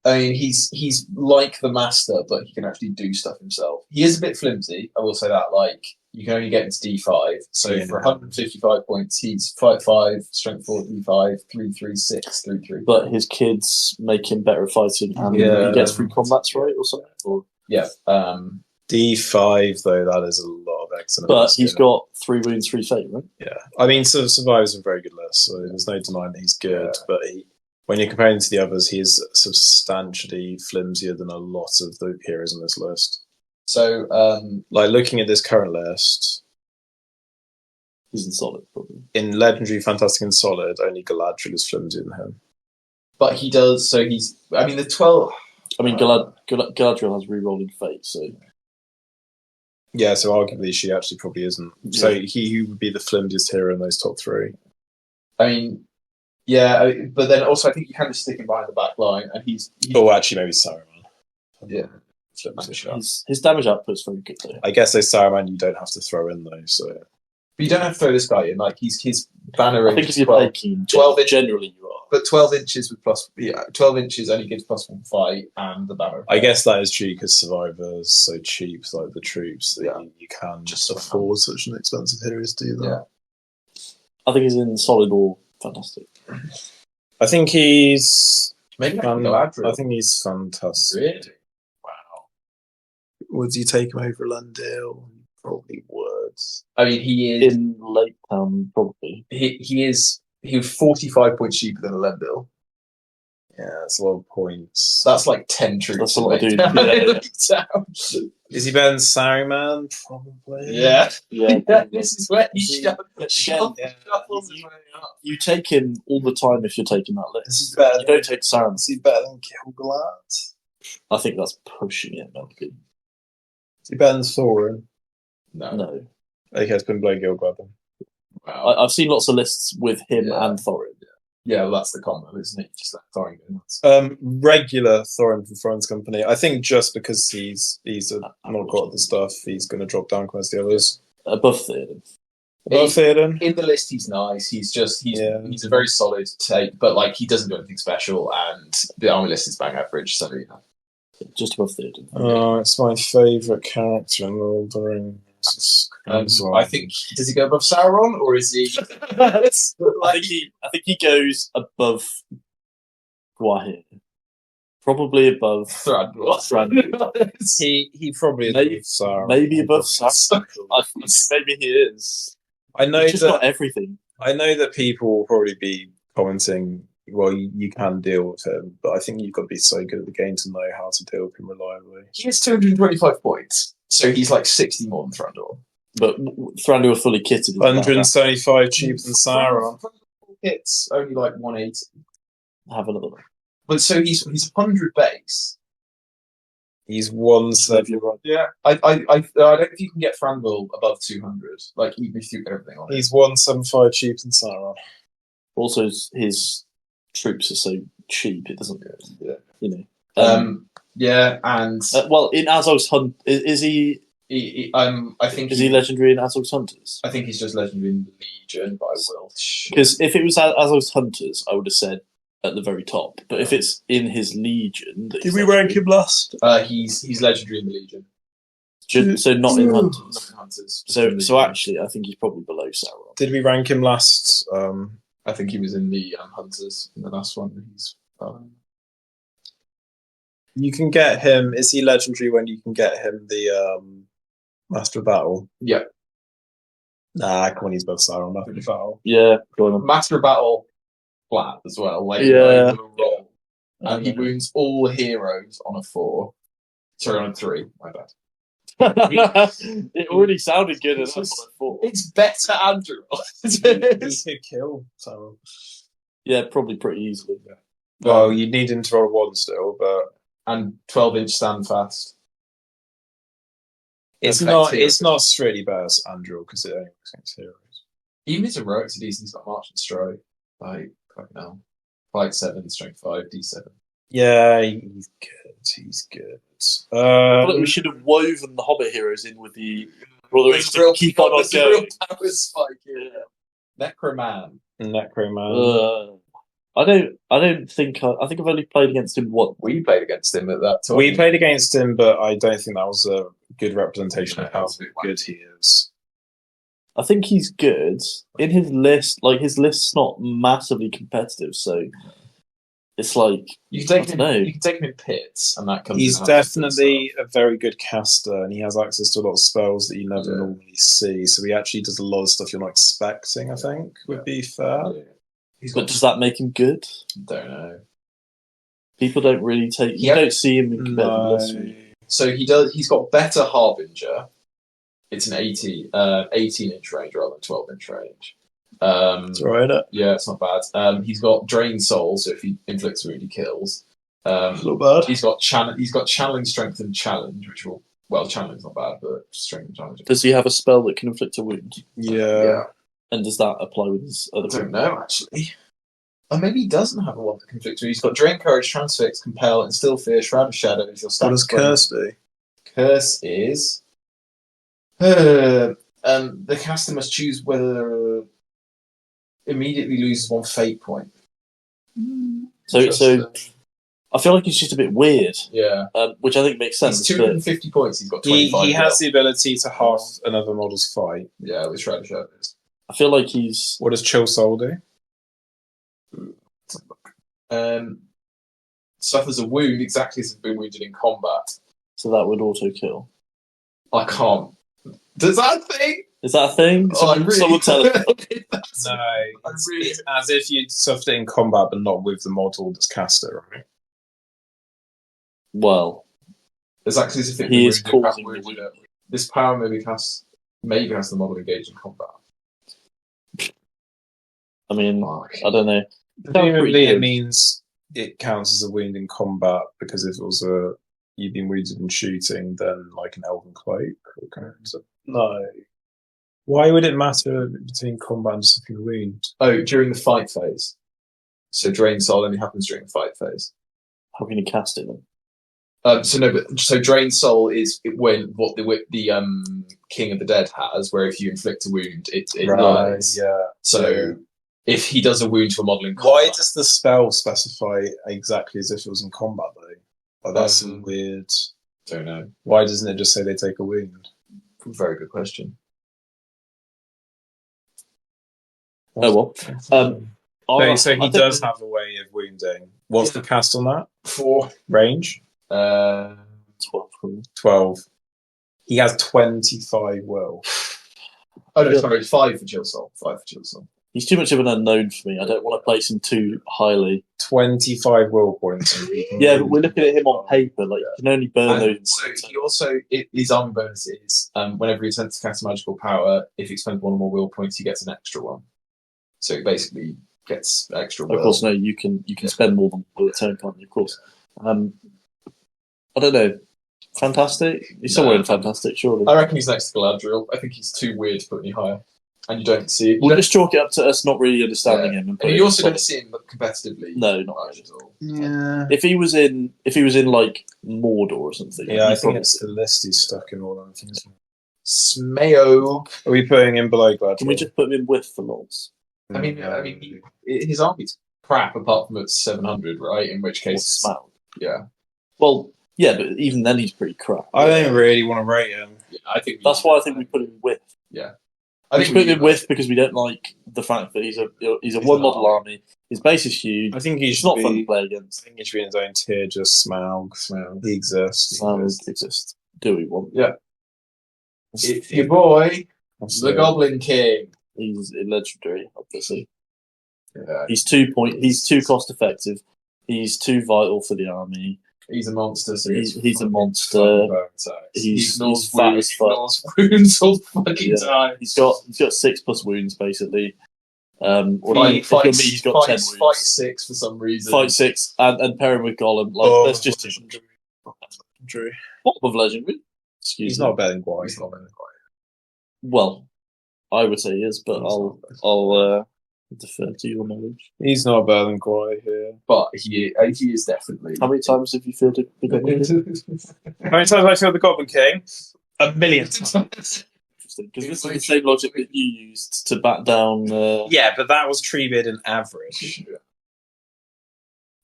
I mean, he's like the master, but he can actually do stuff himself. He is a bit flimsy, I will say that. Like, you can only get into D5, so for 155 points, he's 5'5", strength 4, D5, 3-3, 6, 3-3. But his kids make him better at fighting, and he gets free combats, right, or something? D5, though, that is a lot of excellent. But he's got 3 wounds, 3 fate, right? Yeah. I mean, Survivor's a very good list, so there's no denying that he's good, but when you're comparing to the others, he is substantially flimsier than a lot of the heroes on this list. So, looking at this current list, he's in Solid, probably. In Legendary, Fantastic, and Solid, only Galadriel is flimsier than him. But he does, so he's, I mean, the 12... I mean, Galadriel has re-rolling fate, so... Yeah, so arguably she actually probably isn't. Yeah. So he would be the flimsiest hero in those top 3. I mean... Yeah, but then also I think you kind of stick him behind the back line, and he's actually maybe Saruman. Yeah, his damage output's very good though. I guess Saruman you don't have to throw in though. So, but you don't have to throw this guy in. Like his banner. I think if you're taking 12 inches, generally you are. But 12 inches with 12 inches only gives +1 fight and the banner. I guess that is true because Survivor's so cheap, like the troops that you can just afford such an expensive hero to do that. Yeah. I think he's in Solid or Fantastic. I think he's maybe I think he's fantastic. Really? Wow. Would you take him over Lendale? Probably would. I mean, he is in Lake Town, probably. He was 45 points cheaper than a Lendale. Yeah, that's a lot of points. That's like 10 troops. That's a lot of dudes. Is he better than Saruman? Probably. Yeah. This is where he shuffles. You take him all the time if you're taking that list. You don't take Saruman. Is he better than Gilgalad? I think that's pushing it, maybe. Is he better than Thorin? No. Okay, it's been below Gilgalad then. Wow. I've seen lots of lists with him and Thorin. Yeah, well, that's the combo, isn't it? Just like Thorin. Regular Thorin from Thorin's Company. I think just because he's not got the stuff, he's going to drop down compared to the others. Above Theoden. Above Theoden. In the list, he's nice. He's a very solid take, but like he doesn't do anything special, and the army list is bang average. So just above Theoden. Oh, it's my favourite character in Lord of the Rings. I think does he go above Sauron or is he? I think he goes above Gwahir. Probably above Thranduil. he probably is above Sauron. Maybe above Sauron. Maybe he is. I know he's just got everything. I know that people will probably be commenting. Well, you can deal with him, but I think you've got to be so good at the game to know how to deal with him reliably. He has 225 points. So he's like 60 more than Thranduil. But Thranduil fully kitted. 175 cheaper than Sauron. It's only like 180. Have a look. But so he's 100 base. He's 170. You're right. Yeah, I don't think you can get Franville above 200. Like even if you get everything on it. He's 175 cheaper than Sauron. Also, his troops are so cheap; it doesn't. Yeah. You know. Yeah, and Well, in Azog's Hunt, is he? I think Is he legendary in Azog's Hunters? I think he's just legendary in the Legion, but I will. Because if it was Azog's Hunters, I would have said at the very top. But if it's in his Legion, Did we rank him last? He's legendary in the Legion. So not in Hunters. Not in Hunters. So actually, I think he's probably below Sauron. Did we rank him last? I think he was in the Hunters in the last one. He's. You can get him. Is he legendary when you can get him the Master of Battle? Yeah. Nah, come on, he's above Sauron. Master of Battle. Yeah, go on. Master of Battle flat as well. Like, Yeah. roll. And he wounds all heroes on a 4. Sorry, on a 3. My bad. It already sounded good enough on a 4. It's better, Andrew. He could kill Sauron. Yeah, probably pretty easily. Yeah. Well, you need him to roll 1 still, but and 12-inch stand fast. It's not strictly better as Andrew because it only works against heroes. Even his heroics are decent. He's got March and Strike. Like, fucking hell. Fight 7, Strength 5, D7. Yeah, he's good. He's good. I feel like we should have woven the Hobbit heroes in with the Brothers to keep on going. Real power spike here. Necroman. I don't think I think I've only played against him once. We played against him at that time. We played against him, but I don't think that was a good representation of how good he is. I think he's good in his list. Like his list's not massively competitive, so it's like you can take him in pits, and that comes. He's definitely a very good caster, and he has access to a lot of spells that you never normally see. So he actually does a lot of stuff you're not expecting. I think would be fair. Yeah. But does that make him good? Don't know. People don't really take. You don't see him in competitive lists. So he does. He's got better Harbinger. It's an 18-inch range rather than 12-inch range. That's right. Yeah, it's not bad. He's got Drain Soul, so if he inflicts a wound, he kills. Not bad. He's got Channeling Strength and Challenge, which will channeling's not bad, but Strength and Challenge. Does he have a spell that can inflict a wound? Yeah. And does that apply with his other? I don't know actually. Or maybe he doesn't have a one that can inflict wound. He's got Drain Courage, Transfix, Compel, Instill Fear, Shroud of Shadows. What does Curse do? Curse is the caster must choose whether immediately loses 1 fate point. So I feel like he's just a bit weird. Yeah. Which I think makes sense. He's 250 points. He's got 25. He has the ability to half another model's fight. Yeah, with Shroud of Shadows. I feel like he's. What does Chill Soul do? Suffers a wound exactly as if been wounded in combat. So that would auto kill. I can't. Does that thing? Is that a thing? Someone tell us. No, it's as if you suffered it in combat, but not with the model that's cast it, right? Well, exactly as if it he is wounded, causing the wound. This power maybe has the model engaged in combat. I mean, I don't know. Presumably, it means it counts as a wound in combat because if it was you've been wounded in shooting, then like an Elven Cloak. Okay, so no. Why would it matter between combat and just a wound? Oh, during the fight phase. So Drain Soul only happens during the fight phase. How can you cast it then? So Drain Soul is what the King of the Dead has, where if you inflict a wound, it dies. Yeah. So if he does a wound to a model in combat, why does the spell specify exactly as if it was in combat though? Like, that's weird. Don't know. Why doesn't it just say they take a wound? Very good question. Oh well. So he does have a way of wounding. What's the cast on that? 4 range. 12. 12. He has 25 will. Oh no, sorry, 5 for Chill Soul. 5 for Chill Soul. He's too much of an unknown for me. I don't want to place him too highly. 25 will points. Yeah, but we're looking at him on paper. Like you can only burn those. So he also his armor bonus is whenever he attempts to cast a magical power, if he expends 1 or more will points, he gets an extra one. So it basically gets extra will. Of course, no, you can spend more than will a turn, can't you? Of course. I don't know. Fantastic? He's somewhere in Fantastic, surely. I reckon he's next to Galadriel. I think he's too weird to put any higher. And you don't see it. We'll just chalk it up to us not really understanding him. And you also don't see him competitively. No, not much at all. Yeah. If he was in like Mordor or something. Yeah, I think it's the list he's stuck in all that things. Smaug. Are we putting him below Galadriel? Can we just put him in with the lols? I mean, his army's crap apart from it's 700, right? In which case, Smaug. Yeah. Well, yeah, but even then he's pretty crap. I don't really want to rate him. Yeah, I think that's why I think we put him with. Yeah. I think we put him with because we don't like the fact that he's a one model army. His base is huge. I think he's not fun to play against. I think he should be in his own tier. Just Smaug. He exists. Smaug exists. Do we want? Yeah. It's your boy, the Goblin King. He's legendary, obviously. Yeah. He's too cost effective. He's too vital for the army. He's a monster. So he's a monster. He's fat as fuck. Wounds all fucking time. He's got 6+ wounds basically. He's got 10 wounds. Fight 6 for some reason. Fight 6 and pair him with Gollum. Let's just legendary. Bottom of legendary. He's not better than Gwai. He's not better than Gwai. Well, I would say he is, but I'll defer to your knowledge. He's not better than Gwai here, but he is definitely. How many times have you fielded the Goblin King? How many times have I fielded the Goblin King? 1 million times. Interesting, because this is the same logic that you used to bat down. Yeah, but that was treated in average.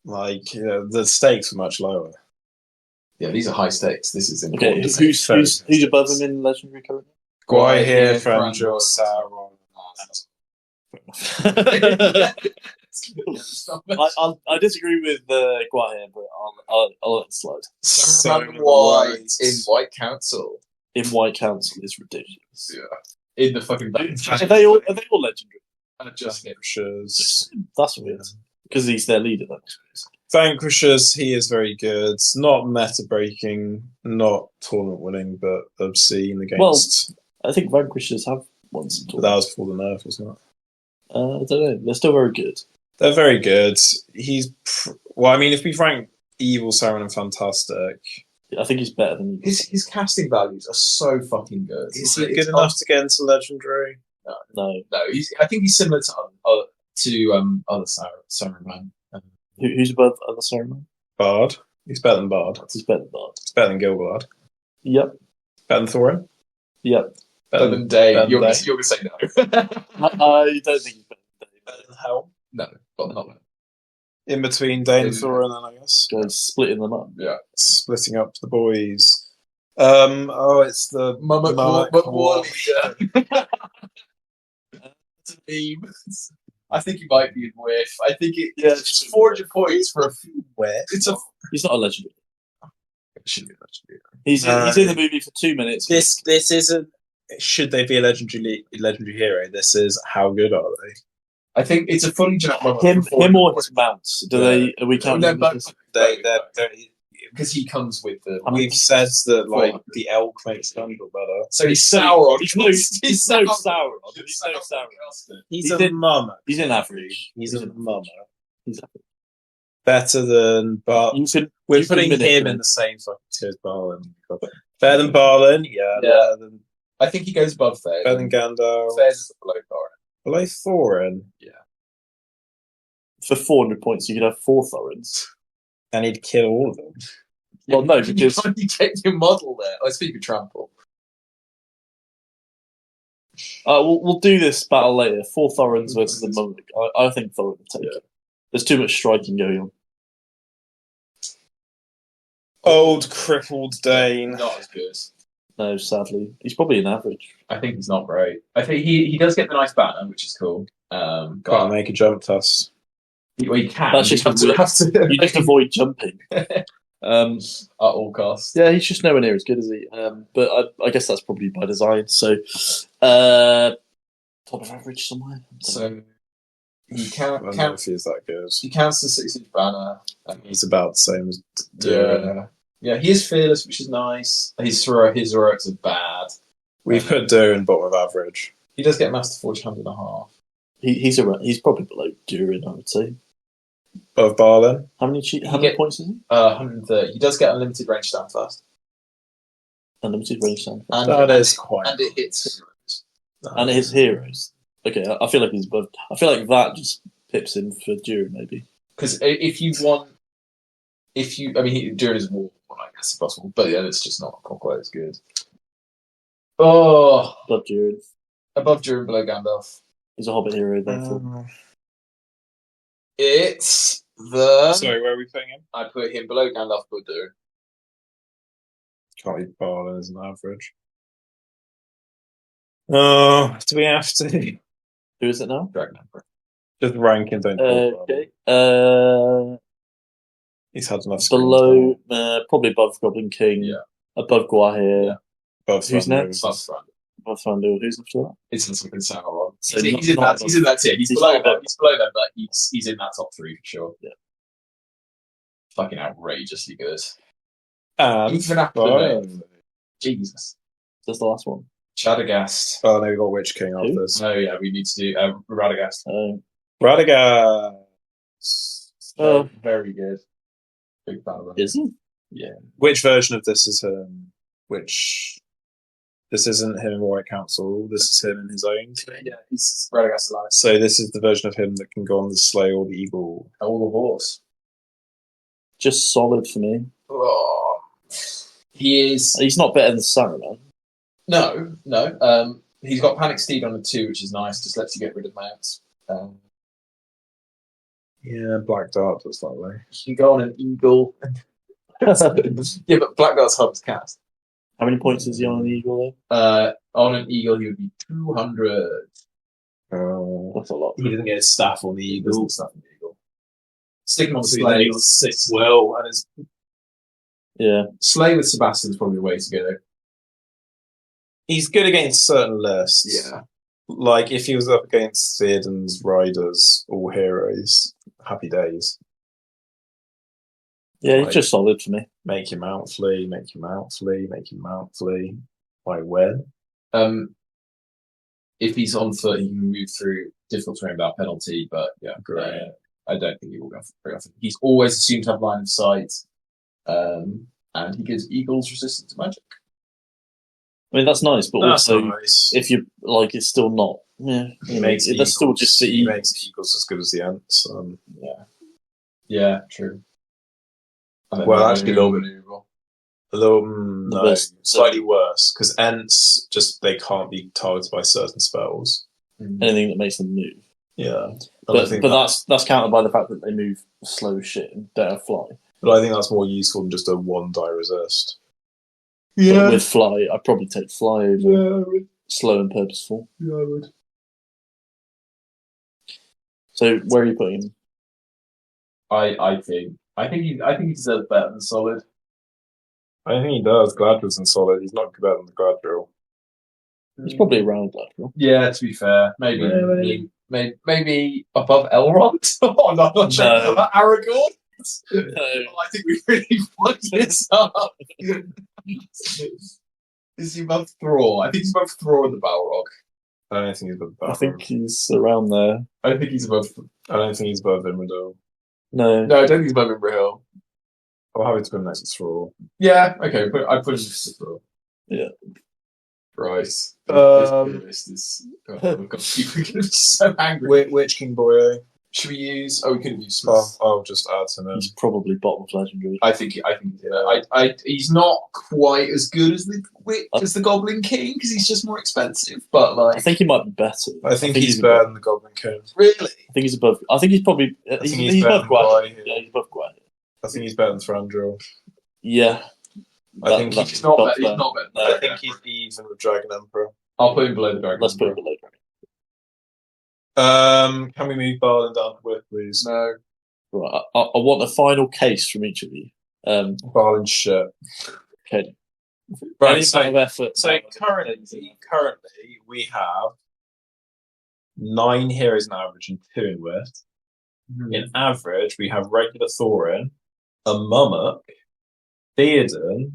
The stakes were much lower. Yeah, these are high stakes. This is important. Okay, who's above him in legendary currently? Gwai here, Frandril, Sauron. I disagree with Gwai here, but I'll let it slide. Saruman White in White Council. In White Council is ridiculous. Yeah. In the fucking. Are they all legendary? Just Vanquishers. That's weird. Because he's their leader, then. Vanquishers, he is very good. Not meta breaking, not tournament winning, but obscene against. Well, I think Vanquishers have won some tournaments. But that was before the nerf, wasn't it? I don't know. They're still very good. They're very good. Well, I mean, if we rank Evil, Sauron, and Fantastic, I think he's better than you. His casting values are so fucking good. Is he good enough to get into Legendary? No. I think he's similar to other Saruman. Who's above other Saruman? Bard. He's better than Bard. He's better than Bard. He's better than Gilgalad. Yep. Better than Thorin. Yep. Better than Dave. You're going to say no. I don't think he's better than Dave. Better than Helm? No, but not. In between Dane and Thorin, then I guess. Guys splitting them up. Yeah. Splitting up the boys. It's the Mama War leader. It's a meme. I think he might be in Whiff. I think it's 400 points for a few Whiff. He's not a legendary. It should be a legendary. He's in the movie for 2 minutes. This isn't. Should they be a legendary hero? This is how good are they? I think it's a fully jacked him or his mounts. Are we counting them? Because he comes with the. We've said that the elk makes Gandalf better. So he's Sauron. He's no Sauron. He's a mummer. He's an average. He's a mummer. He's average. Better than Balin. We're putting him in the same fucking tier as Balin. Better than Balin, yeah. Better than, I think he goes above Fez. Better than Gandalf. Fez is below Thorin. Below Thorin? Yeah. For 400 points, you could have 4 Thorins. And he'd kill all of them. Well, no, because... You get your model there. I speak of Trample. We'll do this battle later. 4 Thorins versus the Monk. I think Thorin will take it. There's too much striking going on. Old, crippled Dane. Not as good. No, sadly. He's probably an average. I think he's not great. I think he does get the nice banner, which is cool. Can't make a jump test. Well, you can. That's just you just avoid jumping. At all costs. Yeah, he's just nowhere near as good as he. But I guess that's probably by design. So, top of average somewhere. So he can't. I don't know if he's that good. He counts the 6-inch banner. He's about the same as Durin. Yeah, he is fearless, which is nice. His heroics are bad. We've put Durin bottom of average. He does get Master Forge 100.5. He's probably below Durin, I would say. Above Balin. How many points is he? 130. He does get unlimited range stand fast. Unlimited range sound effects. And That is quite and it hits. And it hits heroes. Okay, I feel like he's above. I feel like that just pips him for Durin, maybe. Because if you want, Durin is more, I guess, if possible. But yeah, it's just not quite as good. Oh, Above Durin. above Durin, below Gandalf. He's a Hobbit hero, therefore. It's the. Sorry, where are we putting him? I put him below Gandalf, but Durin. Can't be Balin as an average. Oh, do we have to? Who is it now? Dragon Emperor. Just rank him, don't call Okay. He's had enough screen Below, time. probably above Goblin King. Yeah. Above Guahir. Yeah. Above Who's Thranduil. next? Above Thranduil. Above Thranduil. Who's after that? It's in something Sauron. So He's in that tier. He's below them. He's below them, but he's in that top 3 for sure. Yeah. Fucking outrageously good. And Balin. Jesus. That's the last one. Shadowgast. Oh, no, we've got Witch King after Who? this. Oh yeah, we need to do Radagast. Radagast. Very good. Big fan of him. Is he? Yeah. Which version of this is him? This isn't him in Warwick Council. This is him in his own. Yeah, he's Radagast alive. So this is the version of him that can go on the sleigh or the eagle. All the horse. Just solid for me. Oh. He is. He's not better than Saruman. No. He's got Panic Steed on a 2, which is nice. Just lets you get rid of mounts. Yeah, Black Dart does that way. You can go on an eagle. Yeah, but Black Dart's hub is cast. How many points is he on an eagle, though? On an eagle, he would be 200. That's a lot. He doesn't get his staff on the He eagle. doesn't stuff on the eagle. Stick him on So Slay. he's 6 will, and his Yeah. Slay with Sebastian's probably the way to go. he's good against certain lists. Yeah. Like if he was up against Theoden's Riders, all heroes, happy days. Yeah, Right. he's just solid for me. Make him out flee, make him out flee, make him out flee. Like when? If he's on foot, he can move through difficult terrain without penalty, but yeah, Great. I don't think he will go very often. He's always assumed to have line of sight, and he gives eagles resistance to magic. I mean, that's nice, but That's also, nice. if you like, it's still not. Yeah, He makes that's still just the he eagles. makes eagles as good as the ants. Yeah, true. And Well, then actually, maneuverable. A little The no, best. slightly worse because ents just they can't be targeted by certain spells. Anything that makes them move. Yeah, But that's countered by the fact that they move slow as shit and don't have fly. but I think that's more useful than just a 1 die resist. But with fly, I'd probably take fly over Yeah, slow and purposeful. I would. So where are you putting him? I think he deserves better than solid. I think he does. Gladrill's in solid. He's not better than the Gladrill. He's probably around Gladrill. Yeah, to be fair, maybe Really? maybe above Elrond. Oh no, not sure. No. Aragorn. No. I think we really fucked this up. Is he above Thror? I think he's above Thror and the Balrog. I don't think he's above I Balrog. think he's around there. I think he's above. I don't think he's above Imradil. No. No, I don't think he's above Imrahil. I'll have it to put him next to Thrall. Yeah, okay, but I put him next to Thror. Yeah. Right. This This is. Oh, God, people are going to be so angry. Witch King Boyo. Should we use? Oh, we couldn't use Oh, Smith. I'll just add to him. He's probably bottom of legendary. I think he's not quite as good as the Goblin King because he's just more expensive. But like, I think he might be better. I think he's better above. than the Goblin King. really, I think he's above. I think he's probably. think He's, he's he's better above than Guahir. Guahir. Yeah, he's above Guahir. I think he's better than Thranduil. Yeah. I think that's he's not top better. He's there. not better. No, I think he's even with Dragon Emperor. I'll put him below the Dragon. Let's put him Emperor. below Dragon. Can we move Balin down to Width, please? No. Right. I want a final case from each of you. Balin shit. Okay. Right, Any amount of effort. So currently we have 9 heroes in average and 2 in width. In average, we have regular Thorin, a Mummock, Theoden,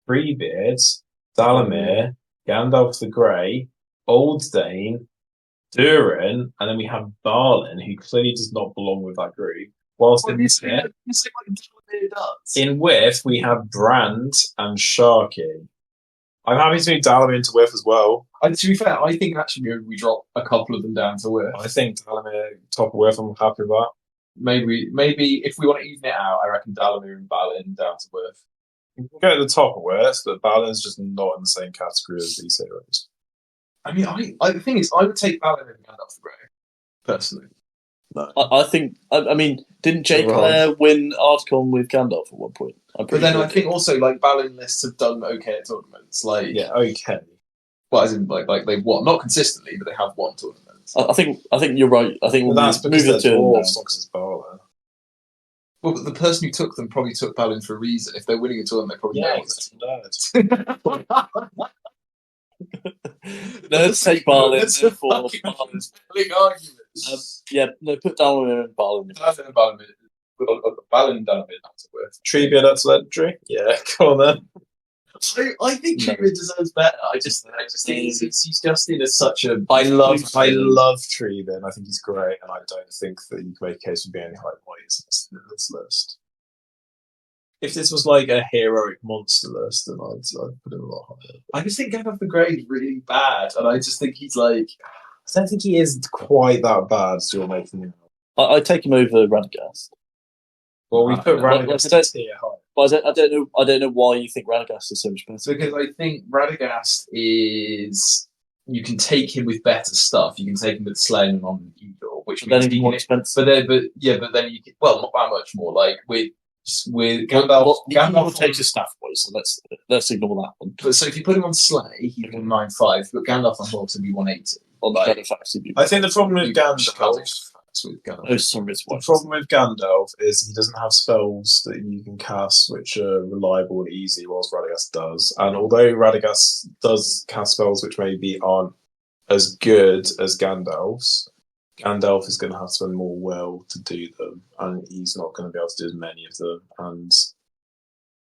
Freebeards, Dalamir, Gandalf the Grey, Old Dane, Durin, and then we have Balin, who clearly does not belong with that group. Whilst in width, we have Brand and Sharky. I'm happy to move Dalamir into Whiff as well. And to be fair, I think actually we drop a couple of them down to Whiff. I think Dalamir top of Whiff, I'm happy with that. Maybe if we want to even it out, I reckon Dalamir and Balin down to Whiff. You can go to the top of Whiff, but Balin's just not in the same category as these heroes. I mean, the thing is, I would take Balin and Gandalf the Grey, personally. No. I think. I mean, didn't Jake Clare win Articon with Gandalf at one point? But then I think also like Balin lists have done okay at tournaments. Like okay. Well, as in like they've won, not consistently, but they have won tournaments. I think you're right. I think that's because they're dwarves, not because it's Balin. Well, but the person who took them probably took Balin for a reason. If they're winning a tournament, they probably know it. Let's take Balin. That's a fucking compelling argument. Put Dalamir and Balin. Balin and Dalamir, that's worth. Treebeard, that's legendary. Yeah, come on then. I think Treebeard deserves better. I just think he's just in as such a. I love Treebeard. I think he's great, and I don't think that you can make a case for being any higher than what he's in this list. If this was like a heroic monster list, then I'd put him a lot higher. I just think Gandalf the Grey is really bad, and I just think he's like. I don't think he is quite that bad as you're making him. I take him over Radagast. Well, we put Radagast here high. But I don't know why you think Radagast is so much better. Because I think Radagast is you can take him with better stuff. You can take him with Slaying on Eagle, which means he's more expensive. But then you can not that much more. Like with Gandalf, Gandalf takes a staff boy, so let's ignore that one. But so if you put him on Slay, he's 9.5. But Gandalf on Hawks would be 180. I think the problem with Gandalf. The problem with Gandalf is he doesn't have spells that you can cast which are reliable and easy, whilst Radagast does. And although Radagast does cast spells which maybe aren't as good as Gandalf's, Gandalf is going to have to spend more will to do them, and he's not going to be able to do as many of them. And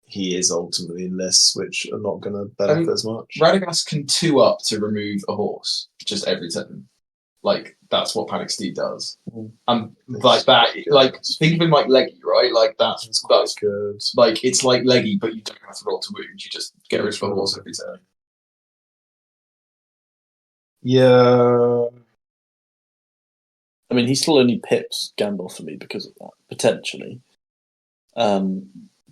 he is ultimately in lists which are not going to benefit as much. Radagast can 2-up to remove a horse just every turn. Like, that's what Panic Steed does. And like that, like, think of him like Leggy, right? Like, that's good. Like, it's like Leggy, but you don't have to roll to wound. You just get rid of a horse every turn. Yeah. I mean, he still only pips Gandalf for me because of that, potentially.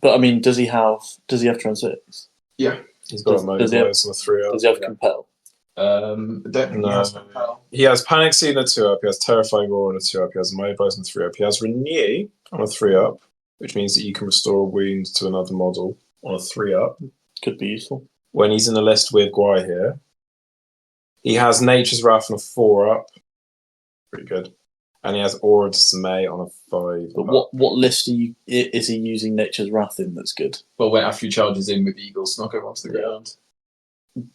But I mean, does he have Transfix? Yeah. He's got a mobilize on a 3-up. Does he have Compel? Don't think he has Compel. He has Panic Seed on a 2-up, he has Terrifying Roar on a 2-up, he has Mobilize on a 3-up, he has Renew on a 3-up, which means that you can restore a wound to another model on a 3-up. Could be useful. When he's in the list with Gwai here. He has Nature's Wrath on a 4-up. Pretty good. And he has Aura Dismay on a 5. But what list is he using Nature's Wrath in that's good? Well, when after he charges in with Eagles, knock him onto the ground.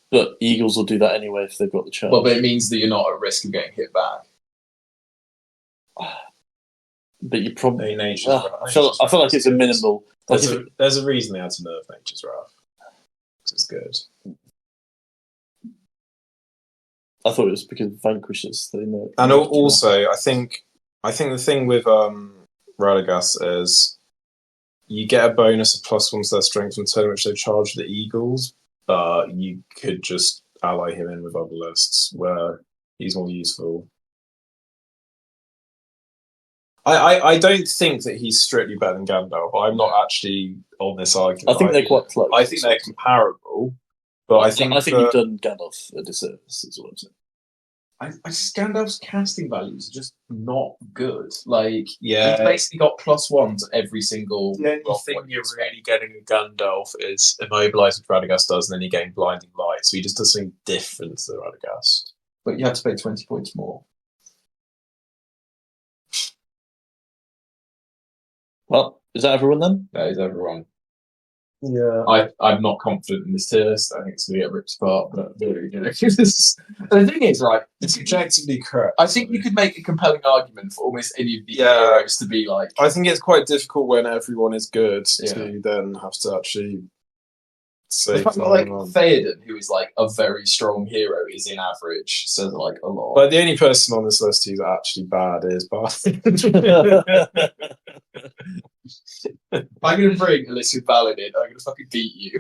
But Eagles will do that anyway if they've got the charge. Well, but it means that you're not at risk of getting hit back. But you probably Nature's Wrath. I feel like it's a minimal. There's a reason they had to nerf Nature's Wrath. It's good. I thought it was because of Vanquishers. And also, I think the thing with Radagast is you get a bonus of +1 to their strength from turn which they charge the Eagles, but you could just ally him in with other lists where he's more useful. I don't think that he's strictly better than Gandalf. I'm not actually on this argument. I think they're quite close. I think they're comparable. But I think you've done Gandalf a disservice, is what I'm saying. I just Gandalf's casting values are just not good. Like, he's basically got +1 to every single. The only thing you're really getting with Gandalf is Immobilize, which Radagast does, and then you're getting Blinding Light. So he just does something different to Radagast. But you have to pay 20 points more. Well, is that everyone then? That is everyone. Yeah, I'm not confident in this tier list. I think it's going to get ripped apart. But the thing is, right? It's objectively correct. I think you could make a compelling argument for almost any of the heroes to be like. I think it's quite difficult when everyone is good to then have to actually say like Theoden, who is like a very strong hero, is in average, says like a lot. But the only person on this list who's actually bad is Balin. I'm going to bring a list with Balin in. I'm going to fucking beat you.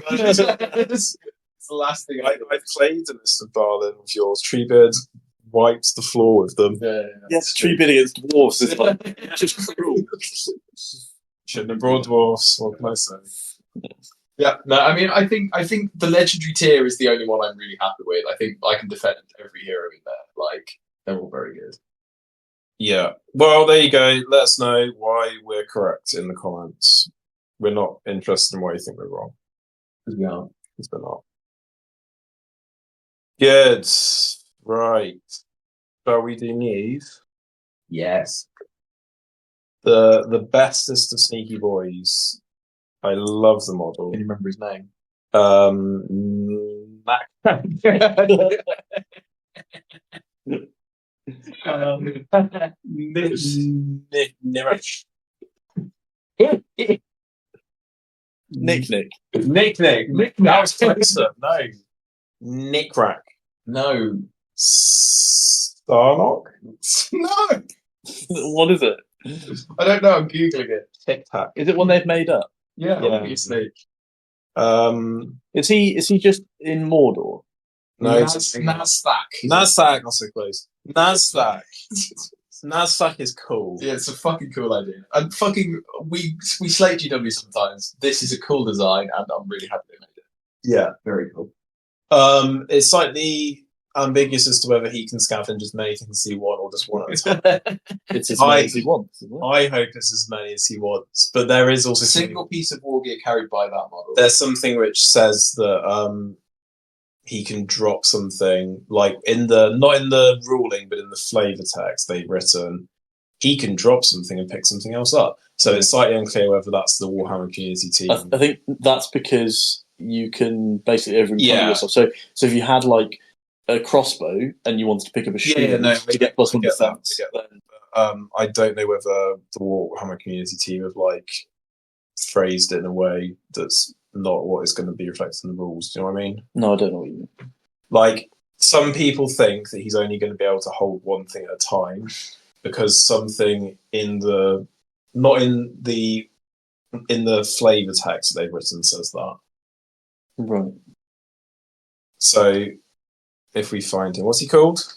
It's the last thing I've played a list of Balin with yours. Treebeard wipes the floor with them. Yes, Treebeard against dwarves is like just cruel. Shouldn't have brought dwarfs. What can I say? Yeah, no, I mean, I think the legendary tier is the only one I'm really happy with. I think I can defend every hero in there. Like, they're all very good. Yeah. Well, there you go. Let us know why we're correct in the comments. We're not interested in why you think we're wrong. Because we are. Because we're not. Good. Right. Shall we do news? Yes. The bestest of sneaky boys. I love the model. Can you remember his name? Nirash. Nick. That was closer. No. Nickrack. No. Starlock? No. What is it? I don't know. I'm googling it. Tic Tac. Is it one they've made up? Yeah. Obviously. Is he just in Mordor? No, Nazak. Nazak, not so close. Nazak. Nazak is cool. Yeah, it's a fucking cool idea. And fucking, we slate GW sometimes. This is a cool design, and I'm really happy they made it. Yeah. Very cool. It's slightly ambiguous as to whether he can scavenge as many things as he wants or just one at a time. It's as many as he wants, isn't it? I hope it's as many as he wants, but there is also A single piece of war gear carried by that model. there's something which says that he can drop something like not in the ruling, but in the flavor text they've written. He can drop something and pick something else up. So it's slightly unclear whether that's the Warhammer community team. I think that's because you can basically overcome yourself. So if you had like a crossbow and you wanted to pick up a shield to get plus one defense. I don't know whether the Warhammer community team have like phrased it in a way that's not what is going to be reflected in the rules. Do you know what I mean? No, I don't know what you mean. Like, some people think that he's only going to be able to hold one thing at a time because something in the flavor text they've written says that. Right. So if we find him, what's he called?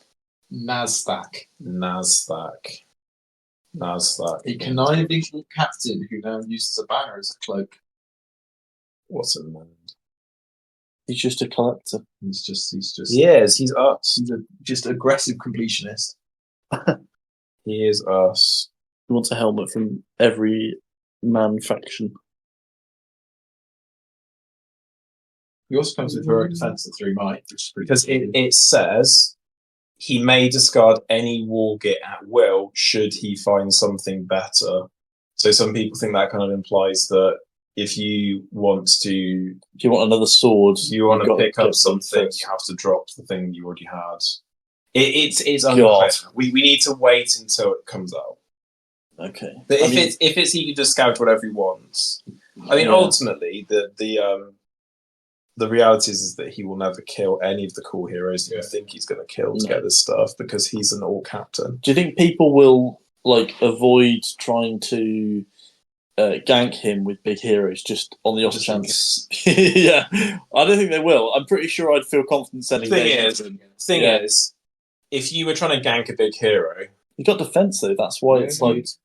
Nazak. A conniving captain who now uses a banner as a cloak. What's in mind? He's just a collector. He's just. Yes, he's us. He's just aggressive completionist. He is us. He wants a helmet from every man faction. He also comes with heroic defense at 3 might, which is pretty Because cool. it says he may discard any war gear at will should he find something better. So some people think that kind of implies that if you want another sword, you want to pick up something, you have to drop the thing you already had. It's unclear. We need to wait until it comes out. Okay. But if it's he can just scout whatever he wants. I mean, ultimately, the reality is that he will never kill any of the cool heroes that you think he's going to kill to get this stuff because he's an all captain. Do you think people will avoid trying to gank him with big heroes just on the off chance? Yeah, I don't think they will. I'm pretty sure I'd feel confident sending. Thing is, if you were trying to gank a big hero, he got defense though. That's why it's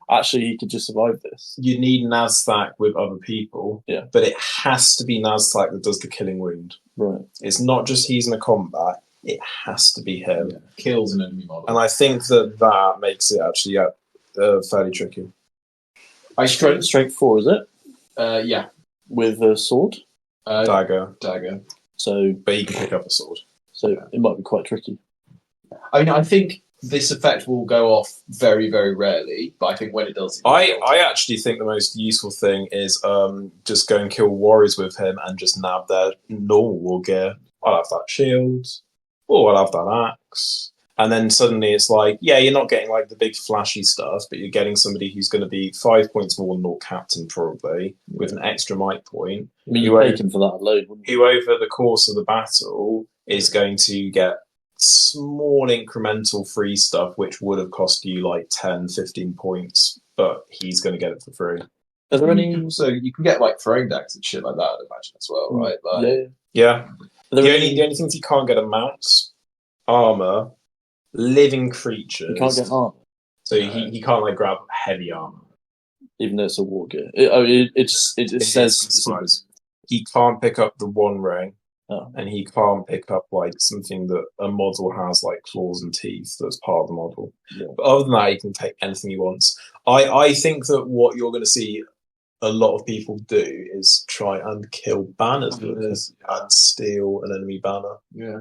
actually he could just survive this. You need Nazak with other people, but it has to be Nazak that does the killing wound. Right. It's not just he's in a combat; it has to be him. Yeah. Kills an enemy model, and I think that makes it actually fairly tricky. Strength 4, is it? Yeah. With a sword? Dagger. So, but he can pick up a sword. So it might be quite tricky. I mean, I think this effect will go off very, very rarely, but I think when it does... I actually think the most useful thing is just go and kill warriors with him and just nab their normal war gear. I'll have that shield. I'll have that axe. And then suddenly it's like, you're not getting like the big flashy stuff, but you're getting somebody who's going to be 5 points more than your captain probably, with an extra might point. I mean, you're taking for that alone, wouldn't you? Who over the course of the battle is going to get small incremental free stuff, which would have cost you like 10, 15 points, but he's going to get it for free. Are there any... So you can get like throwing decks and shit like that, I'd imagine, as well, right? Yeah. The only things he can't get are mounts, armor, living creatures. He can't get armor. So he can't like grab heavy armor. Even though it's a war gear. It says he can't pick up the One Ring, Oh. and he can't pick up like something that a model has like claws and teeth that's part of the model. Yeah. But other than that, he can take anything he wants. I think that what you're going to see a lot of people do is try and kill banners and steal an enemy banner. Yeah,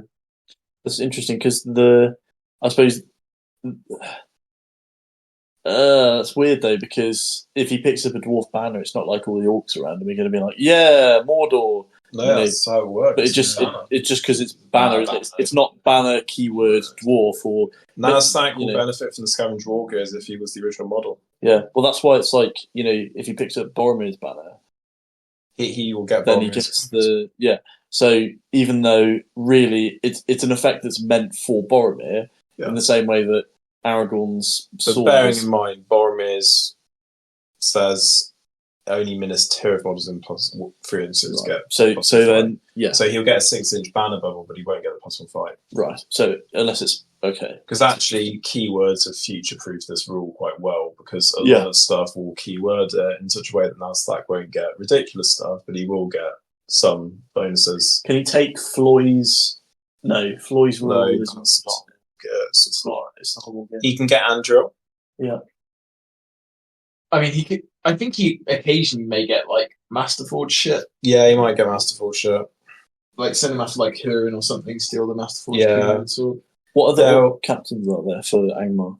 that's interesting because I suppose. That's weird though, because if he picks up a dwarf banner, it's not like all the orcs around him are going to be like, "Yeah, Mordor." No, that's how it works. But it's just because it's banner. It's not banner keyword dwarf or Nazak will benefit from the scavenge war gears if he was the original model. Yeah, well, that's why it's like, if he picks up Boromir's banner, he will get. Then he gets So even though really it's an effect that's meant for Boromir, in the same way that Aragorn's sword. But bearing in mind, Boromir's says only ministerial models in plus 3 inches get. So then So he'll get a 6-inch banner bubble, but he won't get the +1 fight. Right. So unless it's okay, because actually keywords have future-proofed this rule quite well, because a lot of stuff will keyword it in such a way that Nazak won't get ridiculous stuff, but he will get some bonuses. Can he take Floy's? No, Floy's rule is not. It's not a war game. He can get Andril. Yeah. I mean, he could. I think he occasionally may get like Masterforge shit. Yeah, he might get Masterforge shit. Like send him after like Hurin or something, steal the Masterforge. Yeah. What other captains are there for Angmar?